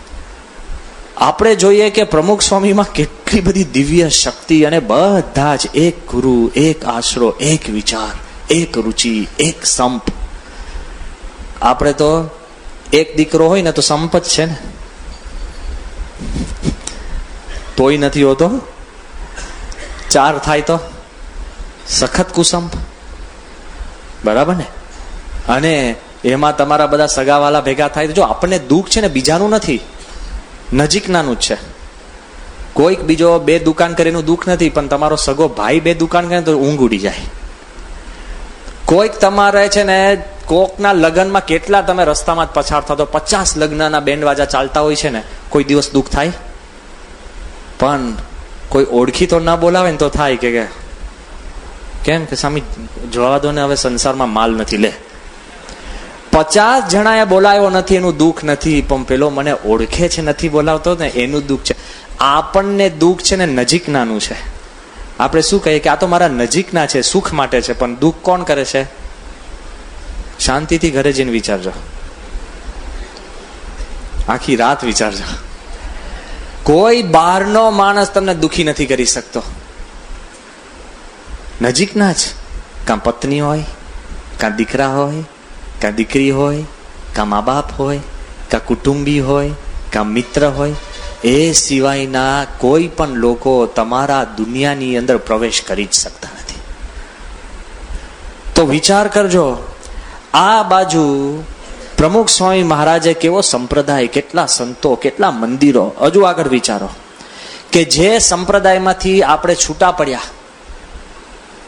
Speaker 1: આપણે જોઈએ કે પ્રમુખ સ્વામીમાં કેટલી બધી દિવ્ય શક્તિ અને બધા જ એક ગુરુ, એક આશરો, એક વિચાર, એક રુચિ, એક સંપ. આપણે તો એક દીકરો હોય ને તો સંપ જ છે ને, તોય નથી હોતો. 4 થાય તો સખત કુસંપ, બરાબર ને? અને એમાં તમારા બધા સગાવાલા ભેગા થાય તો જો આપણને દુઃખ છે ને બીજાનું નથી, નજીકનાનું જ છે. કોઈક બીજો 2 દુકાન કરીને દુઃખ નથી, પણ તમારો સગો ભાઈ 2 દુકાન કરે તો ઊંઘ ઉડી જાય. કોઈક તમારે છે ને કોકના લગ્નમાં કેટલા તમે રસ્તામાં જ પસાર થતો, 50 લગ્નના બેન્ડ વાજા ચાલતા હોય છે ને, કોઈ દિવસ દુઃખ થાય? પણ કોઈ ઓળખી તો ના બોલાવે ને તો થાય કે કેમ કે સ્વામી જોવા દો ને, હવે સંસારમાં માલ નથી. લે 50 જણાએ બોલાવ્યો નથી એનું દુઃખ નથી, પણ પેલો મને ઓળખે છે નથી બોલાવતો ને એનું દુઃખ છે. આપણને દુઃખ છે ને નજીકનાનું છે. આપણે શું કહીએ કે આ તો મારા નજીકના છે, સુખ માટે છે, પણ દુઃખ કોણ કરે છે? શાંતિથી ઘરે જઈને વિચારજો, આખી રાત વિચારજો. કોઈ બહારનો માણસ તમને દુઃખી નથી કરી શકતો. નજીકના જ, કાં પત્ની હોય, કાં દીકરા હોય, કાં દીકરી હોય, કાં મા બાપ હોય, કાં કુટુંબી હોય, કાં મિત્ર હોય, એ સિવાયના કોઈ પણ લોકો તમારા દુનિયાની અંદર પ્રવેશ કરી જ શકતા નથી. તો વિચાર કરજો, આ બાજુ પ્રમુખ સ્વામી મહારાજે કેવો સંપ્રદાય, કેટલા સંતો, કેટલા મંદિરો. હજુ આગળ વિચારો કે જે સંપ્રદાયમાંથી આપણે છૂટા પડ્યા,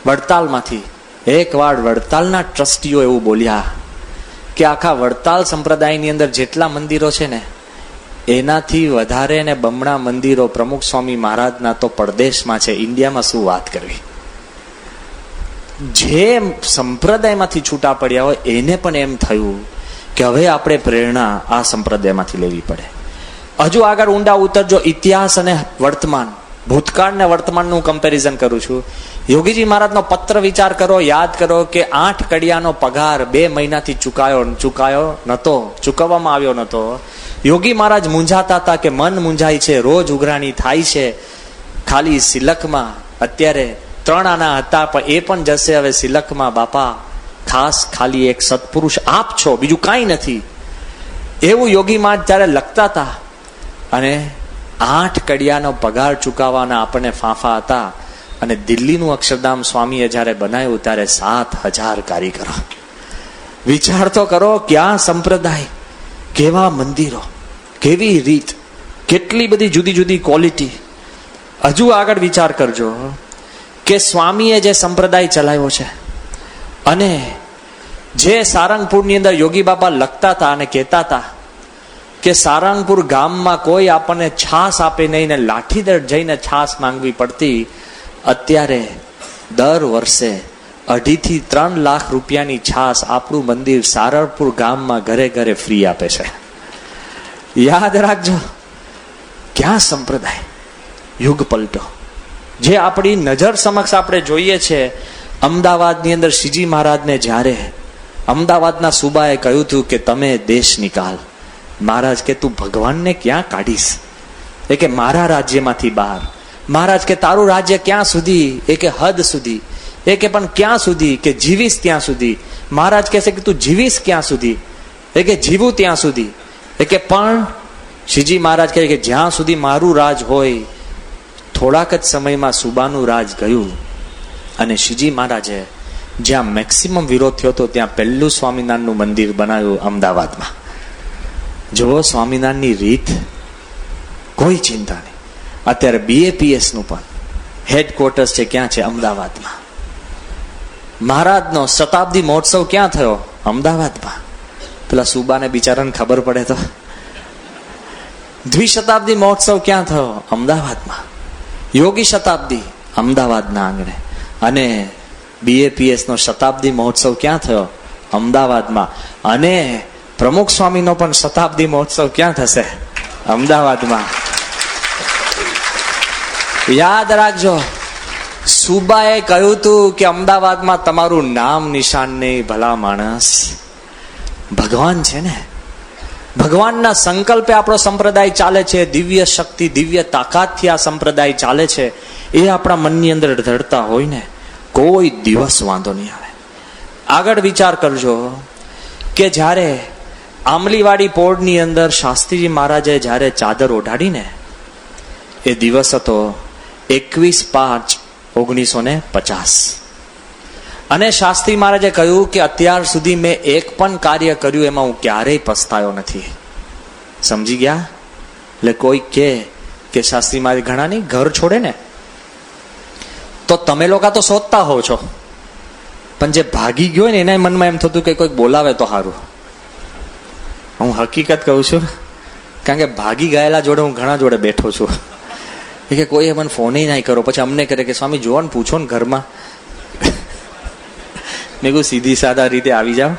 Speaker 1: વડતાલમાંથી, એક વાર વડતાલના ટ્રસ્ટીઓ એવું બોલ્યા કે આખા વડતાલ સંપ્રદાયની અંદર જેટલા મંદિરો છે ને એનાથી વધારે ને બમણા મંદિરો પ્રમુખ સ્વામી મહારાજના તો પરદેશમાં છે, ઇન્ડિયામાં શું વાત કરવી. જે સંપ્રદાયમાંથી છૂટા પડ્યા હોય એને પણ એમ થયું કે હવે આપણે પ્રેરણા આ સંપ્રદાયમાંથી લેવી પડે. હજુ આગળ ઊંડા ઉતરજો, ઇતિહાસ અને વર્તમાન, ભૂતકાળ ને વર્તમાનનું કમ્પેરિઝન કરું છું. યોગીજી મહારાજનો પત્ર વિચાર કરો, યાદ કરો કે 8 કડિયાનો પગાર 2 મહિનાથી ચૂકવવામાં આવ્યો નતો. યોગી મહારાજ મૂંઝાતા હતા કે મન મૂંઝાય છે, રોજ ઉઘરાણી થાય છે. ખાલી સિલકમાં અત્યારે 3 આના હતા પણ એ પણ જશે હવે સિલકમાં. બાપા ખાસ ખાલી એક સત્પુરુષ આપ છો, બીજું કાંઈ નથી. એવું યોગી મહારાજ ત્યારે લખતા હતા. અને 8 કડિયાનો પગાર ચૂકવવાના આપણને ફાંફા હતા. અને દિલ્હીનું અક્ષરધામ સ્વામીએ જયારે બનાવ્યું ત્યારે 7000 કારીગરો. વિચાર તો કરો, ક્યાં સંપ્રદાય, કેવા મંદિરો, કેવી રીત. કેટલી બધી જુદી જુદી ક્વોલિટી. હજુ આગળ વિચાર કરજો કે સ્વામીએ જે સંપ્રદાય ચલાવ્યો છે અને જે સારંગપુરની અંદર યોગી બાપા લખતા હતા અને કહેતા હતા કે સારંગપુર ગામમાં કોઈ આપણને છાસ આપે નહીં ને લાઠીદર જઈને છાસ માંગવી પડતી, અત્યારે દર વર્ષે 2.5 થી 3 લાખ રૂપિયાની છાસ આપણું મંદિર સારંગપુર ગામમાં ઘરે ઘરે ફ્રી આપે છે. યાદ રાખજો, ક્યાં સંપ્રદાય, યુગ પલટો. જે આપણી નજર સમક્ષ આપણે જોઈએ છે. અમદાવાદની અંદર શ્રીજી મહારાજને જ્યારે અમદાવાદના સુબાએ કહ્યું હતું કે તમે દેશ નિકાલ, મહારાજ કે તું ભગવાનને ક્યાં કાઢીશ? એ કે મારા રાજ્યમાંથી બહાર. મહારાજ કે તારું રાજ્ય ક્યાં સુધી? એ કે હદ સુધી. એ કે પણ ક્યાં સુધી? કે જીવીશ ત્યાં સુધી. મહારાજ કહે છે કે તું જીવીશ ક્યાં સુધી? એ કે જીવું ત્યાં સુધી. એ કે પણ શ્રીજી મહારાજ કહે કે જ્યાં સુધી મારું રાજ હોય. થોડાક જ સમયમાં સુબાનું રાજ ગયું અને શ્રીજી મહારાજે જ્યાં મેક્સિમમ વિરોધ થયો હતો ત્યાં પહેલું સ્વામિનારાયણનું મંદિર બનાવ્યું અમદાવાદમાં. જુઓ સ્વામિનારાયણની રીત, કોઈ ચિંતા નહીં. અત્યારે BAPS નું પણ હેડક્વાર્ટર્સ છે, ક્યાં છે? અમદાવાદમાં. મહારાજનો શતાબ્દી મહોત્સવ ક્યાં થયો? અમદાવાદમાં. પેલા સુબાને બિચારાને ખબર પડે તો. દ્વિશતાબ્દી મહોત્સવ ક્યાં થયો? અમદાવાદમાં. યોગી શતાબ્દી અમદાવાદના આંગણે. અને BAPS નો શતાબ્દી મહોત્સવ ક્યાં થયો? અમદાવાદમાં. અને પ્રમુખ સ્વામીનો પણ શતાબ્દી મહોત્સવ ક્યાં થશે? અમદાવાદમાં. યાદ રાખજો, સુબાએ કહ્યું હતું કે અમદાવાદમાં તમારું નામ નિશાન નહીં. ભલા માણસ, ભગવાન છે ને, ભગવાનના સંકલ્પે આપણો સંપ્રદાય ચાલે છે. દિવ્ય શક્તિ, દિવ્ય તાકાતથી આ સંપ્રદાય ચાલે છે. એ આપણા મનની અંદર ધડતા હોય ને, કોઈ દિવસ વાંધો નહીં આવે. આગળ વિચાર કરજો કે જ્યારે આંબલીવાડી પોળની અંદર શાસ્ત્રીજી મહારાજે જ્યારે ચાદર ઓઢાડીને, એ દિવસ હતો 21/5/1950. અને શાસ્ત્રી મહારાજે કહ્યું કે અત્યાર સુધી મેં એક પણ કાર્ય કર્યું એમાં હું ક્યારેય પસ્તાયો નથી. સમજી ગયા? એટલે કોઈ કે શાસ્ત્રી મહારાજ ઘણા નહીં ઘર છોડે ને તો તમે લોકો તો શોધતા હોવ છો, પણ જે ભાગી ગયો ને એના મનમાં એમ થતું કે કોઈક બોલાવે તો સારું. હું હકીકત કહું છું, કારણ કે ભાગી ગયેલા જોડે હું ઘણા જોડે બેઠો છું. કે કોઈ મને ફોન નહીં કરો, પછી અમને કરે કે સ્વામી જોવો ને, પૂછો ને ઘરમાં. મેં કહું સીધી સાદા રીતે આવી જાઓ,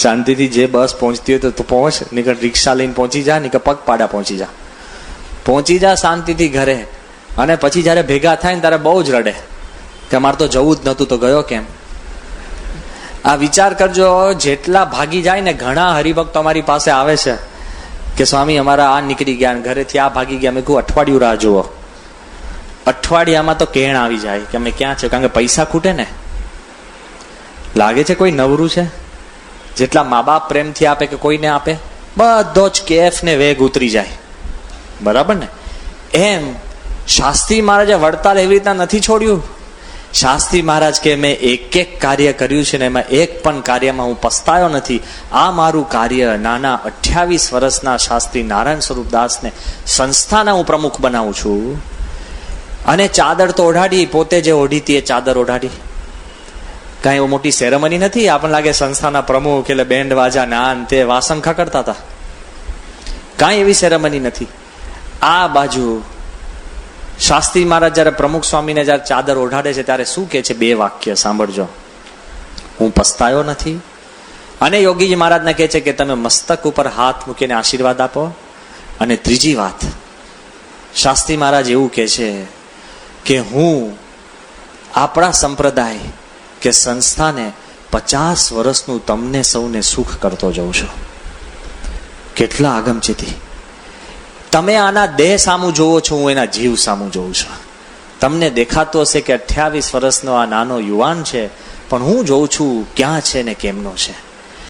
Speaker 1: શાંતિથી જે બસ પહોંચતી હોય તો પહોંચ, નીકળ રિક્ષા લઈને પહોંચી જા, નીકળ પગપાળા પહોંચી જા શાંતિથી ઘરે. અને પછી જયારે ભેગા થાય ને ત્યારે બહુ જ રડે કે અમારે તો જવું જ નતું તો ગયો કેમ? આ વિચાર કરજો, જેટલા ભાગી જાય ને, ઘણા હરિભક્તો અમારી પાસે આવે છે કે સ્વામી અમારા આ નીકળી ગયા, ઘરેથી આ ભાગી ગયા. મેં કહું અઠવાડિયું રાહ જુઓ. અઠવાડિયામાં તો કેણ આવી જાય કે અમે ક્યાં છે, કારણ કે પૈસા ખૂટે ને. લાગે છે કોઈ નવરું છે? જેટલા મા બાપ પ્રેમથી આપે કે કોઈને આપે, બધો જ કેફ ને વેગ ઉતરી જાય. બરાબર ને? એમ શાસ્ત્રી મહારાજે વડતાલ એવી રીતના નથી છોડ્યું. શાસ્ત્રી મહારાજ કે મેં એક કાર્ય કર્યું છે ને એમાં એક પણ કાર્યમાં હું પસ્તાયો નથી. આ મારું કાર્ય. નાના 28 વર્ષના શાસ્ત્રી નારાયણ સ્વરૂપદાસને સંસ્થાના હું પ્રમુખ બનાવું છું. અને ચાદર તો ઓઢાડી, પોતે જે ઓઢી હતી એ ચાદર ઓઢાડી. કઈ એવું મોટી સેરેમની નથી. આપણને લાગે સંસ્થાના પ્રમુખ એટલે બેન્ડ વાજા નાન તે વાસણ ખકડતા હતા. કાંઈ એવી સેરેમની નથી. આ બાજુ શાસ્ત્રી મહારાજ જયારે પ્રમુખ સ્વામીને જયારે ચાદર ઓઢાડે છે ત્યારે શું કે છે? 2 વાક્ય સાંભળજો. હું પસ્તાયો નથી. અને યોગીજી મહારાજને કહે છે કે તમે મસ્તક ઉપર હાથ મૂકીને આશીર્વાદ આપો. અને ત્રીજી વાત, શાસ્ત્રી મહારાજ એવું કહે છે કે હું આપણા સંપ્રદાય કે સંસ્થાને 50 વર્ષનું તમને સૌને સુખ કરતો જઉં છું. કેટલા આગમચેતી! તમે આના દેહ સામું જોવો છો, હું એના જીવ સામું જોઉં છું. તમને દેખાતો હશે કે 28 વર્ષનો આ નાનો યુવાન છે, પણ હું જોઉં છું ક્યાં છે ને કેમનો છે.